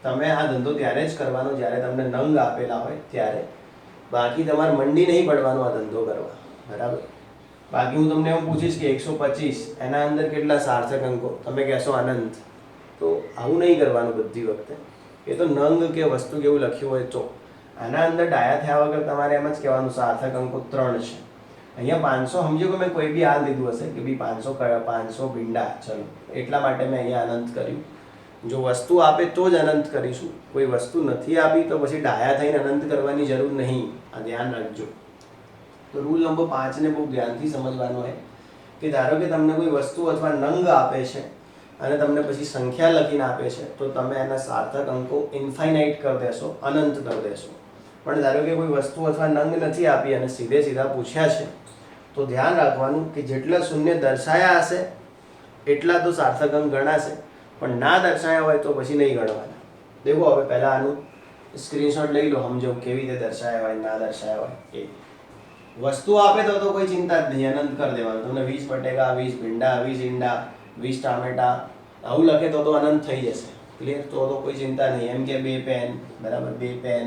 તમે આ ધંધો ત્યારે જ કરવાનો જ્યારે તમને નંગ આપેલા હોય ત્યારે. બાકી તમારે મંડી નહીં પડવાનું આ ધંધો કરવા. બરાબર, બાકી હું તમને એવું પૂછીશ કે 125 એના અંદર કેટલા સાર્થક અંકો, તમે કહેશો અનંત. તો આવું નહીં કરવાનું બધી વખતે. એ તો નંગ કે વસ્તુ કેવું લખ્યું હોય તો આના અંદર ડાયા થયા વગર તમારે એમ જ કહેવાનું સાર્થક અંકો 3 છે. અહીંયા 500 સમજો કે મેં કોઈ બી હાલ દીધું હશે કે ભાઈ 500 ભીંડા, ચલો એટલા માટે મેં અહીંયા અનંત કર્યું. જો વસ્તુ આપે તો જ અનંત કરીશું. કોઈ વસ્તુ નથી આપી તો પછી ડાયા થઈને અનંત કરવાની જરૂર નહીં. આ ધ્યાન રાખજો. તો રૂલ નંબર 5 ને બહુ ધ્યાનથી સમજવાનો હોય કે ધારો કે તમને કોઈ વસ્તુ અથવા નંગ આપે છે અને તમને પછી સંખ્યા લખીને આપે છે તો તમે એના સાર્થક અંકો ઇન્ફાઇનાઇટ કરી દેશો, અનંત કરી દેશો. પણ ધારો કે કોઈ વસ્તુ અથવા નંગ નથી આપી અને સીધા પૂછ્યા છે તો ધ્યાન રાખવાનું કે જેટલા શૂન્ય દર્શાયા હશે એટલા તો સાર્થક અંક ગણાશે, પણ ના દર્શાયા હોય તો પછી નહીં ગણવાના. દેખો હવે પહેલાં આનું સ્ક્રીનશોટ લઈ લો, સમજો કેવી રીતે દર્શાયા હોય ના દર્શાયા હોય. એ વસ્તુ આપે તો કોઈ ચિંતા જ નહીં, અનંત કરી દેવાનું. તમને 20 બટેકા, 20 ભીંડા, 20 ઈંડા, 20 ટામેટા આવું લખે તો અનંત થઈ જશે. ક્લિયર? તો કોઈ ચિંતા નહીં. એમ કે 2 પેન, બરાબર, 2 પેન.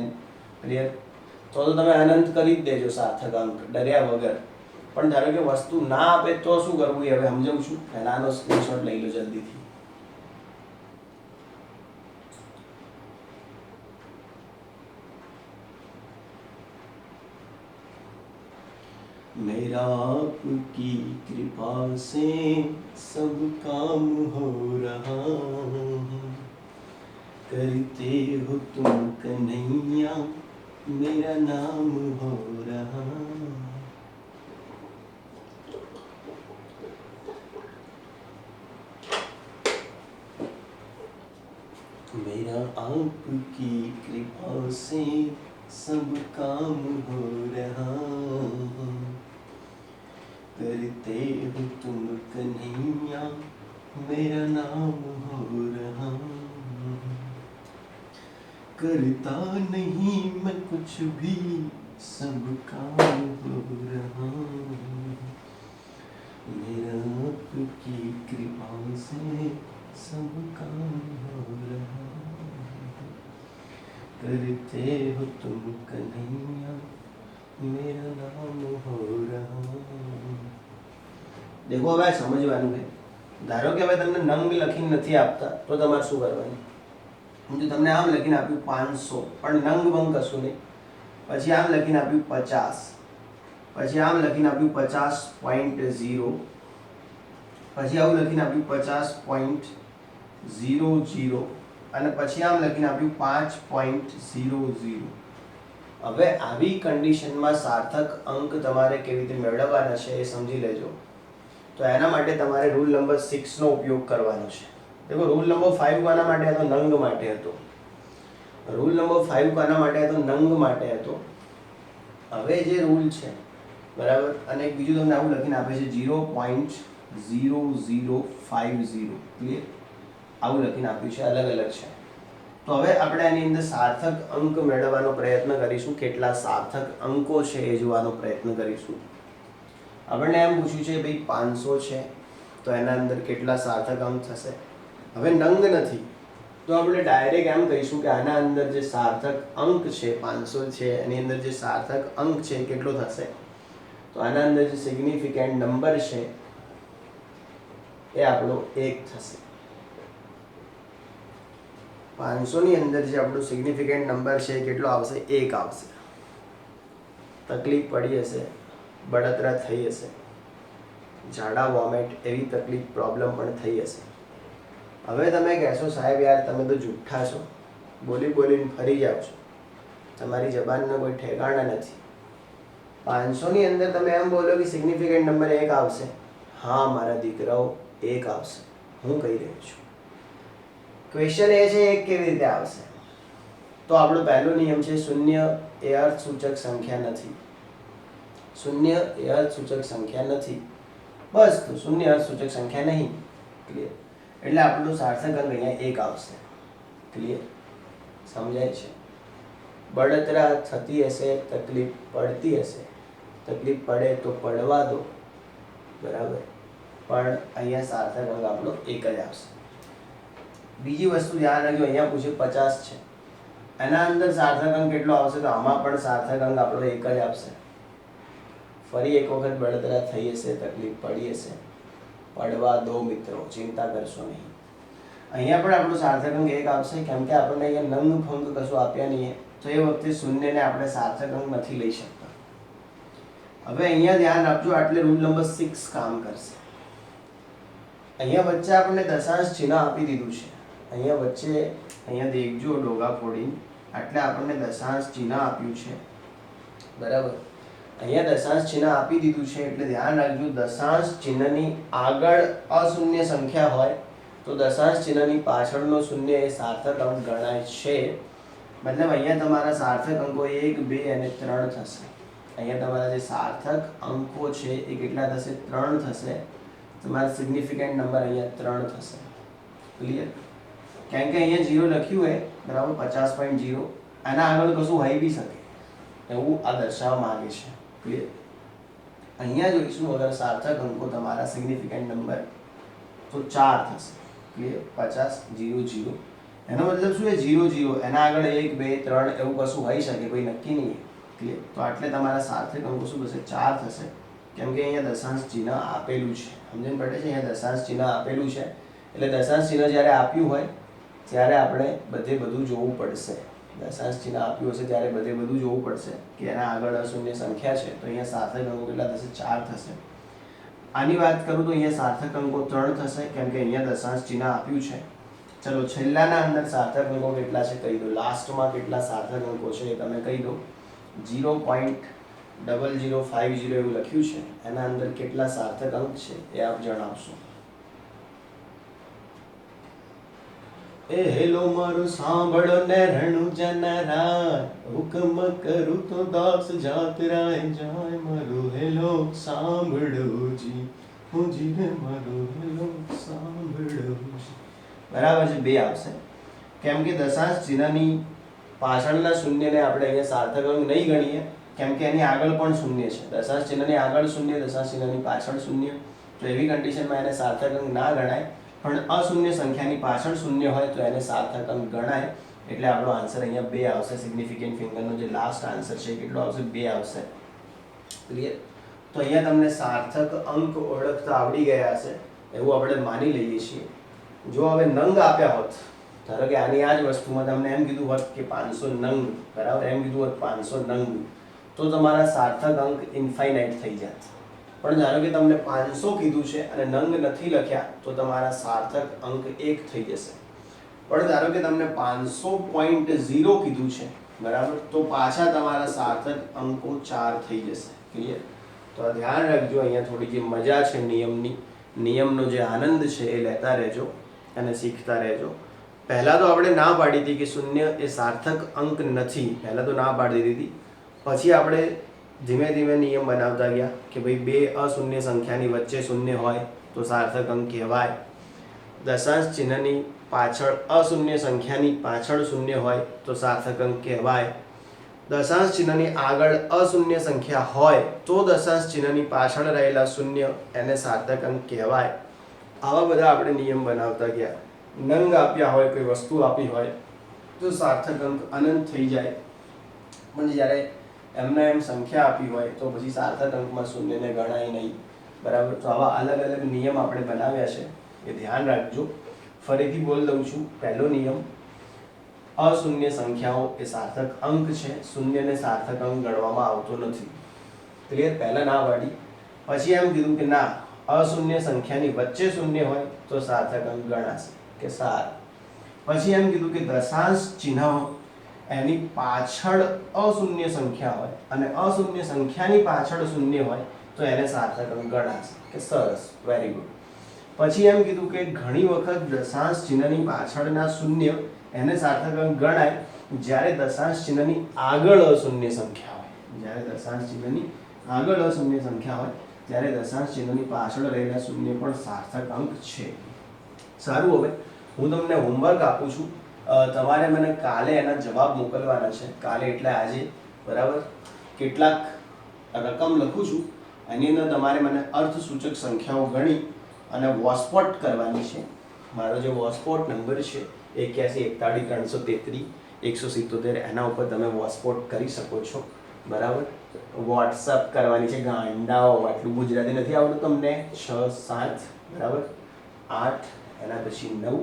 ક્લિયર? તો તમે અનંત કરી જ દેજો સાર્થક અંક ડર્યા વગર. પણ ધારો કે વસ્તુ ના આપે તો શું કરવું એ હવે સમજાવું છું. પહેલા આનો સ્ક્રીનશોટ લઈ લો જલ્દીથી. मेरा आपकी कृपा से सब काम हो रहा, करते हो तुम कन्हैया मेरा नाम हो रहा. मेरा आपकी कृपा से सब काम हो रहा, करते हो तुम कन्हैया मेरा नाम हो रहा. करता नहीं मैं कुछ भी सब काम हो रहा, मेरा आपकी कृपा से सब काम हो रहा, करते हो तुम कन्हैया मेरा नाम हो रहा. देखो હવે સમજવાનું છે. ધારો કે હવે તમને નંગ લખીને નથી આપતા તો તમારે શું કરવાનું? હું તો તમને આમ લખીને આપ્યું 500 પણ નંગ બંગ કશું નહીં. પછી આમ લખીને આપ્યું 50, પછી આમ લખીને આપ્યું 50.0, પછી આવું લખીને આપ્યું 50.00 અને પછી આમ લખીને આપ્યું 5.00. હવે આવી કન્ડિશનમાં સાર્થક અંક તમારે કેવી રીતે મેળવવાના છે એ સમજી લેજો. તો એના માટે તમારે રૂલ નંબર 6 નો ઉપયોગ કરવાનો છે. देखो रूल नंबर 5 કોના માટે હતો? નંગ માટે હતો. રૂલ નંબર 5 કોના માટે હતો? નંગ માટે હતો. હવે જે રૂલ છે બરાબર, અને એક બીજું તમને આવું લખીને આપે છે 0.0050. ક્લિયર? આવું લખીને આપ્યું છે, અલગ અલગ છે. તો હવે આપણે આની અંદર સાર્થક અંક મેળવવાનો પ્રયત્ન કરીશું. કેટલા સાર્થક અંકો છે એ જોવાનો પ્રયત્ન કરીશું. આપણને એમ પૂછ્યું છે ભાઈ 500 છે તો એના અંદર કેટલા સાર્થક અંક થશે. હવે નંગ નથી તો આપણે ડાયરેક્ટ એમ કહીશું કે આના અંદર જે સાર્થક અંક છે 500 છે એની અંદર જે સાર્થક અંક છે કેટલો થશે? તો આના અંદર જે સિગ્નિફિકન્ટ નંબર છે એ આપણો 1 થશે. 500ની અંદર જે આપણું સિગ્નિફિકન્ટ નંબર છે એ કેટલો આવશે? 1 આવશે. તકલીફ પડી હશે, બળતરા થઈ હશે, ઝાડા વોમિટ એવી તકલીફ પ્રોબ્લેમ પણ થઈ હશે. હવે તમે કહેશો સાહેબ યાર તમે તો જુઠ્ઠા છો, બોલીને ફરી જાઓ છો, તમારી જબાનનો કોઈ ઠેકાણા નથી. 500ની અંદર તમે એમ બોલો કે સિગ્નિફિકન્ટ નંબર 1 આવશે. હા મારા દીકરાઓ 1 આવશે, હું કહી રહ્યો છું. ક્વેશ્ચન એ છે 1 કેવી રીતે આવશે? તો આપણો પહેલો નિયમ છે શૂન્ય એ અર્થસૂચક સંખ્યા નથી. શૂન્ય એ અર્થસૂચક સંખ્યા નથી. બસ તો શૂન્ય અર્થસૂચક સંખ્યા નહીં. ક્લિયર? એટલે આપણું સાર્થક અંક અહીંયા 1 આવશે. ક્લિયર? સમજાય છે? બળતરા થતી હશે, તકલીફ પડતી હશે, તકલીફ પડે તો પડવા દો, બરાબર, પણ અહીંયા સાર્થક અંક આપણો 1 જ આવશે. બીજી વસ્તુ ધ્યાન રાખજો, અહીંયા પૂછે 50 છે, એના અંદર સાર્થક અંક કેટલો આવશે? તો આમાં પણ સાર્થક અંક આપણો 1 જ આવશે. ફરી એક વખત બળતરા થઈ હશે, તકલીફ પડી હશે, પડવા દો મિત્રો, ચિંતા કરશો નહીં. અહીંયા પણ આપણું સાર્થક અંક 1 આવશે, કેમ કે આપણને અહીંયા નંગ ભંગ કશું આપ્યા નહીં, તો એ વખતે શૂન્યને આપણે સાર્થક અંક નથી લઈ શકતા. હવે અહીંયા ધ્યાન રાખજો, આટલે રૂલ નંબર 6 કામ કરશે. અહીંયા વચ્ચે આપણને દશાંશ ચિહ્ન આપી દીધું છે. અહીંયા વચ્ચે અહીંયા દેખજો ડોગા ફોડી, આટલે આપણને દશાંશ ચિહ્ન આપ્યું છે, બરાબર. અહીંયા દશાંશ ચિહ્ન આપી દીધું છે એટલે ધ્યાન રાખજો, દશાંશ ચિહ્નની આગળ અશૂન્ય સંખ્યા હોય તો દશાંશ ચિહ્નની પાછળનો શૂન્ય એ સાર્થક અંક ગણાય છે. મતલબ અહીંયા તમારા સાર્થક અંકો 1, 2 અને 3 થશે. અહીંયા તમારા જે સાર્થક અંકો છે એ કેટલા થશે? 3 થશે. તમારા સિગ્નિફિકન્ટ નંબર અહીંયા 3 થશે. ક્લિયર? કેમ કે અહીંયા 0 લખ્યું હોય, બરાબર, 50.0, આના આગળ કશું હોઈ બી શકે એવું આ દર્શાવવા માંગે છે. ક્લિયર? અહીંયા જોઈશું અગર સાર્થક અંકો તમારા સિગ્નિફિકન્ટ નંબર તો 4 થશે. ક્લિયર? 50, 0, 0, એનો મતલબ શું? એ 0, 0, એના આગળ 1, 2, 3 એવું કશું હોઈ શકે, કોઈ નક્કી નહીં. ક્લિયર? તો આટલે તમારા સાર્થક અંકો શું થશે? 4 થશે. કેમ કે અહીંયા દશાંશ ચિહ્ન આપેલું છે. સમજણ પડે છે? અહીંયા દશાંશ ચિહ્ન આપેલું છે એટલે દશાંશ ચિહ્ન જ્યારે આપ્યું હોય ત્યારે આપણે બધું જોવું પડશે. દશાંશ ચિહ્ન આપ્યું હશે ત્યારે બધું જોવું પડશે કે એના આગળ અશૂન્ય સંખ્યા છે, તો અહીંયા સાર્થક અંકો કેટલા થશે? 4 થશે. આની વાત કરું તો અહીંયા સાર્થક અંકો 3 થશે, કેમ કે અહીંયા દશાંશ ચિહ્ન આપ્યું છે. ચલો છેલ્લાના અંદર સાર્થક અંકો કેટલા છે કહી દો. લાસ્ટમાં કેટલા સાર્થક અંકો છે એ તમે કહી દો. 0.0050 એવું લખ્યું છે, એના અંદર કેટલા સાર્થક અંક છે એ આપ જણાવશો. એ હેલો મારું સાંભળો ને રણુ જનરાય, હુકમ કરું તો દાસ જાત રાય જાય, મારું હેલો સાંભળો જી, હું જીવે મારું હેલો સાંભળો જી. બરાબર છે? 2 આવશે. કેમ કે દશાંશ ચિહ્નની પાછળના શૂન્યને આપણે અહીંયા સાર્થક અંક નહીં ગણીએ, કેમ કે એની આગળ પણ શૂન્ય છે. દશાંશ ચિહ્નની આગળ શૂન્ય, દશાંશ ચિહ્નની પાછળ શૂન્ય, તો એવી કન્ડિશનમાં એને સાર્થક અંક ના ગણાય. પણ અશૂન્ય સંખ્યાની પાછળ શૂન્ય હોય તો એને સાર્થક અંક ગણાય. એટલે આપણો આન્સર અહીંયા 2 આવશે. સિગ્નિફિકન્ટ ફિંગરનો જે લાસ્ટ આન્સર છે કેટલો આવશે? 2 આવશે. ક્લિયર? તો અહીંયા તમને સાર્થક અંક ઓળખતા આવડી ગયા હશે એવું આપણે માની લઈએ છીએ. જો હવે નંગ આપ્યા હોત, ધારો કે આની આ જ વસ્તુમાં તમને એમ કીધું હોત કે 500 નંગ, બરાબર, એમ કીધું હોત 500 નંગ, તો તમારા સાર્થક અંક ઇન્ફાઇનાઇટ થઈ જાત. પણ ધારો કે તમને 500 કીધું છે અને નંગ નથી લખ્યા તો તમારા સાર્થક અંક 1 થઈ જશે. પણ ધારો કે તમને 500.0 કીધું છે, બરાબર, તો પાછા તમારા સાર્થક અંકો 4 થઈ જશે. ક્લિયર? તો આ ધ્યાન રાખજો. અહીંયા થોડી જે મજા છે નિયમનો જે આનંદ છે એ લેતા રહેજો અને શીખતા રહેજો. પહેલાં તો આપણે ના પાડી હતી કે શૂન્ય એ સાર્થક અંક નથી, પહેલાં તો ના પાડી દીધી. પછી આપણે ધીમે ધીમે નિયમ બનાવતા ગયા કે ભાઈ 2 અશૂન્ય સંખ્યાની વચ્ચે શૂન્ય હોય તો સાર્થક અંક કહેવાય. દશાંશ ચિહ્નની પાછળ અશૂન્ય સંખ્યાની પાછળ શૂન્ય હોય તો સાર્થક અંક કહેવાય. દશાંશ ચિહ્નની આગળ અશૂન્ય સંખ્યા હોય તો દશાંશ ચિહ્નની પાછળ રહેલા શૂન્ય એને સાર્થક અંક કહેવાય. આવા બધા આપણે નિયમ બનાવતા ગયા. નંગ આપ્યા હોય, કોઈ વસ્તુ આપી હોય તો સાર્થક અંક અનંત થઈ જાય. પણ જ્યારે એમને એમ સંખ્યા આપી હોય તો પછી સાર્થક અંકમાં શૂન્યને ગણાય નહીં. બરાબર? તો આવા અલગ અલગ નિયમ આપણે બનાવ્યા છે, એ ધ્યાન રાખજો. ફરીથી બોલ દઉં છું. પહેલો નિયમ, અશૂન્ય સંખ્યાઓ એ સાર્થક અંક છે, શૂન્યને સાર્થક અંક ગણવામાં આવતો નથી. ક્લિયર? પહેલા ના પાડી, પછી એમ કીધું કે ના, અશૂન્ય સંખ્યાની વચ્ચે શૂન્ય હોય તો સાર્થક અંક ગણાશે, કે સારું. પછી એમ કીધું કે દશાંશ ચિહ્ન એની પાછળ અશૂન્ય સંખ્યા હોય અને અશૂન્ય સંખ્યાની પાછળ શૂન્ય હોય તો એને સાર્થક અંક ગણાશે, કે સરસ, વેરી ગુડ. પછી એમ કીધું કે ઘણી વખત દશાંશ ચિહ્નની પાછળના શૂન્ય એને સાર્થક અંક ગણાય જ્યારે દશાંશ ચિહ્નની આગળ અશૂન્ય સંખ્યા હોય. જ્યારે દશાંશ ચિહ્નની આગળ અશૂન્ય સંખ્યા હોય ત્યારે દશાંશ ચિહ્નની પાછળ રહેલા શૂન્ય પણ સાર્થક અંક છે. સારું, હવે હું તમને હોમવર્ક આપું છું. તમારે મને કાલે એના જવાબ મોકલવાના છે. કાલે એટલે આજે, બરાબર? કેટલાક રકમ લખું છું, એની અંદર તમારે મને અર્થસૂચક સંખ્યાઓ ગણી અને વોસ્પોટ કરવાની છે. મારો જે વોસ્પોટ નંબર છે 8141330177, એના ઉપર તમે વોસ્પોટ કરી શકો છો, બરાબર? વોટ્સઅપ કરવાની છે. ગાંડાઓ, આટલું ગુજરાતી નથી આવડતું તમને? 6 7, બરાબર, 8, એના પછી 9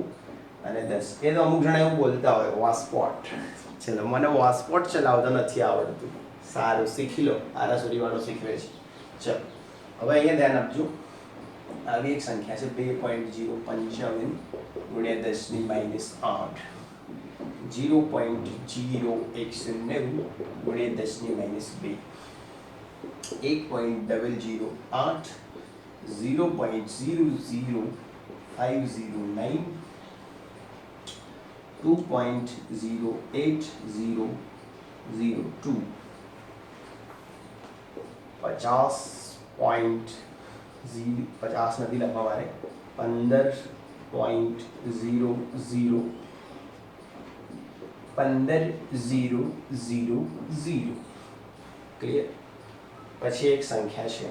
અને 10. એ તો અમુક જણા એવું બોલતા હોય વોસ્પોટ. ચલો, મને વોસ્પોટ ચલાવતા નથી આવડતું. સારું, શીખી લો. આરાસુરી વાળો શીખવે છે. ચલો, હવે અહીંયા ધ્યાન આપજો. આવી એક સંખ્યા છે 2.055 ગુણ્યા 10⁻8, 0.0190 ગુણ્યા 10⁻2, 1.008, 0.00509, 2.08002, 50 નથી લખવા મારે, 15.0000. ક્લિયર? પછી એક સંખ્યા છે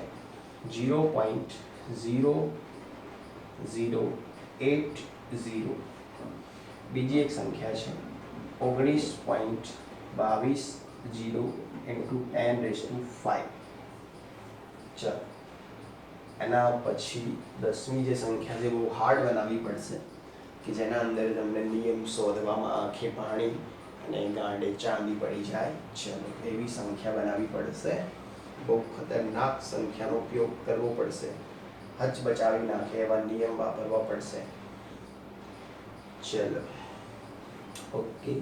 0.0080. બીજી એક સંખ્યા છે 19.22 into 10⁵. ચલો, એના પછી 10મી જે સંખ્યા છે બહુ હાર્ડ બનાવવી પડશે, કે જેના અંદર તમને નિયમ શોધવામાં આંખે પાણી અને ગાંડે ચાંદી પડી જાય. ચલો, એવી સંખ્યા બનાવવી પડશે. બહુ ખતરનાક સંખ્યાનો ઉપયોગ કરવો પડશે, હચ બચાવી નાખે એવા નિયમ વાપરવા પડશે. ચલો, ઓકે,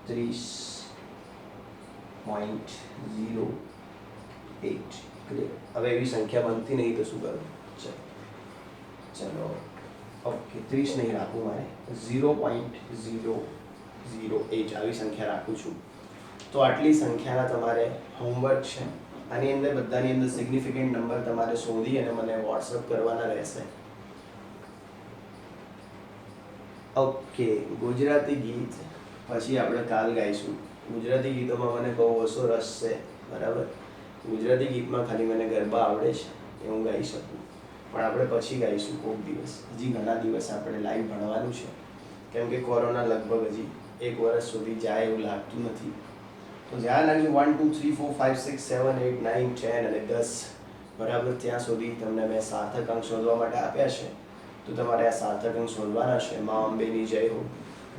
30.08. ક્લિયર? હવે એવી સંખ્યા બનતી નહીં તો શું કરું? ચલો, ઓકે, 30 નહીં રાખવું મારે, 0.008 આવી સંખ્યા રાખું છું. તો આટલી સંખ્યાના તમારે હોમવર્ક છે. આની અંદર બધાની અંદર સિગ્નિફિકન્ટ નંબર તમારે શોધી અને મને વોટ્સઅપ કરવાના રહેશે. ઓકે, ગુજરાતી ગીત પછી આપણે કાલ ગાઈશું. ગુજરાતી ગીતોમાં મને બહુ ઓછો રસ છે, બરાબર? ગુજરાતી ગીતમાં ખાલી મને ગરબા આવડે છે, એ હું ગાઈ શકું, પણ આપણે પછી ગાઈશું કોઈક દિવસ. હજી ઘણા દિવસ આપણે લાઈવ ભણવાનું છે, કેમ કે કોરોના લગભગ હજી 1 વર્ષ સુધી જાય એવું લાગતું નથી. તો ધ્યાન રાખજો. 1 2 3 4 5 6 7 8 9 10 અને 10, બરાબર? ત્યાં સુધી તમને મેં સાર્થક અંક શોધવા માટે આપ્યા છે, તો તમારે આ સાર્થક અંક શોધવાના છે. મા અંબેની જય હો.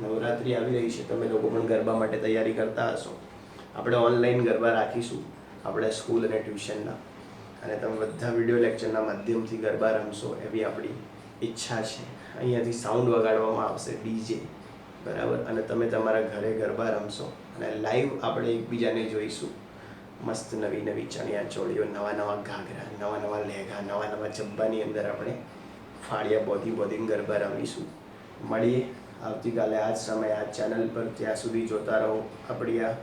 નવરાત્રિ આવી રહી છે, તમે લોકો પણ ગરબા માટે તૈયારી કરતા હશો. આપણે ઓનલાઈન ગરબા રાખીશું, આપણે સ્કૂલ અને ટ્યુશનના, અને તમે બધા વિડીયો લેક્ચરના માધ્યમથી ગરબા રમશો એવી આપણી ઈચ્છા છે. અહીંયાથી સાઉન્ડ વગાડવામાં આવશે, ડીજે, બરાબર? અને તમે તમારા ઘરે ગરબા રમશો અને લાઈવ આપણે એકબીજાને જોઈશું. મસ્ત નવી નવી ચણિયા ચોળીઓ, નવા નવા ઘાઘરા, નવા નવા લહેંગા, નવા નવા જબ્બાની અંદર આપણે ફાળિયા બોધીને ગરબા રમીશું. મળીએ આવતીકાલે આ જ સમયે આ ચેનલ પર. ત્યાં સુધી જોતા રહો આપણી આ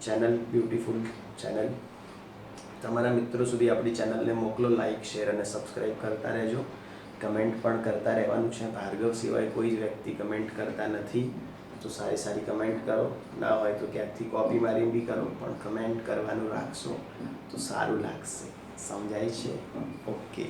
ચેનલ, બ્યુટીફુલ ચેનલ. તમારા મિત્રો સુધી આપણી ચેનલને મોકલો, લાઈક, શેર અને સબસ્ક્રાઈબ કરતા રહેજો. કમેન્ટ પણ કરતા રહેવાનું છે. ભાર્ગવ સિવાય કોઈ જ વ્યક્તિ કમેન્ટ કરતા નથી, તો સારી સારી કમેન્ટ કરો. ના હોય તો ક્યાંકથી કોપી મારી બી કરો, પણ કમેન્ટ કરવાનું રાખશો તો સારું લાગશે. સમજાય છે? ઓકે.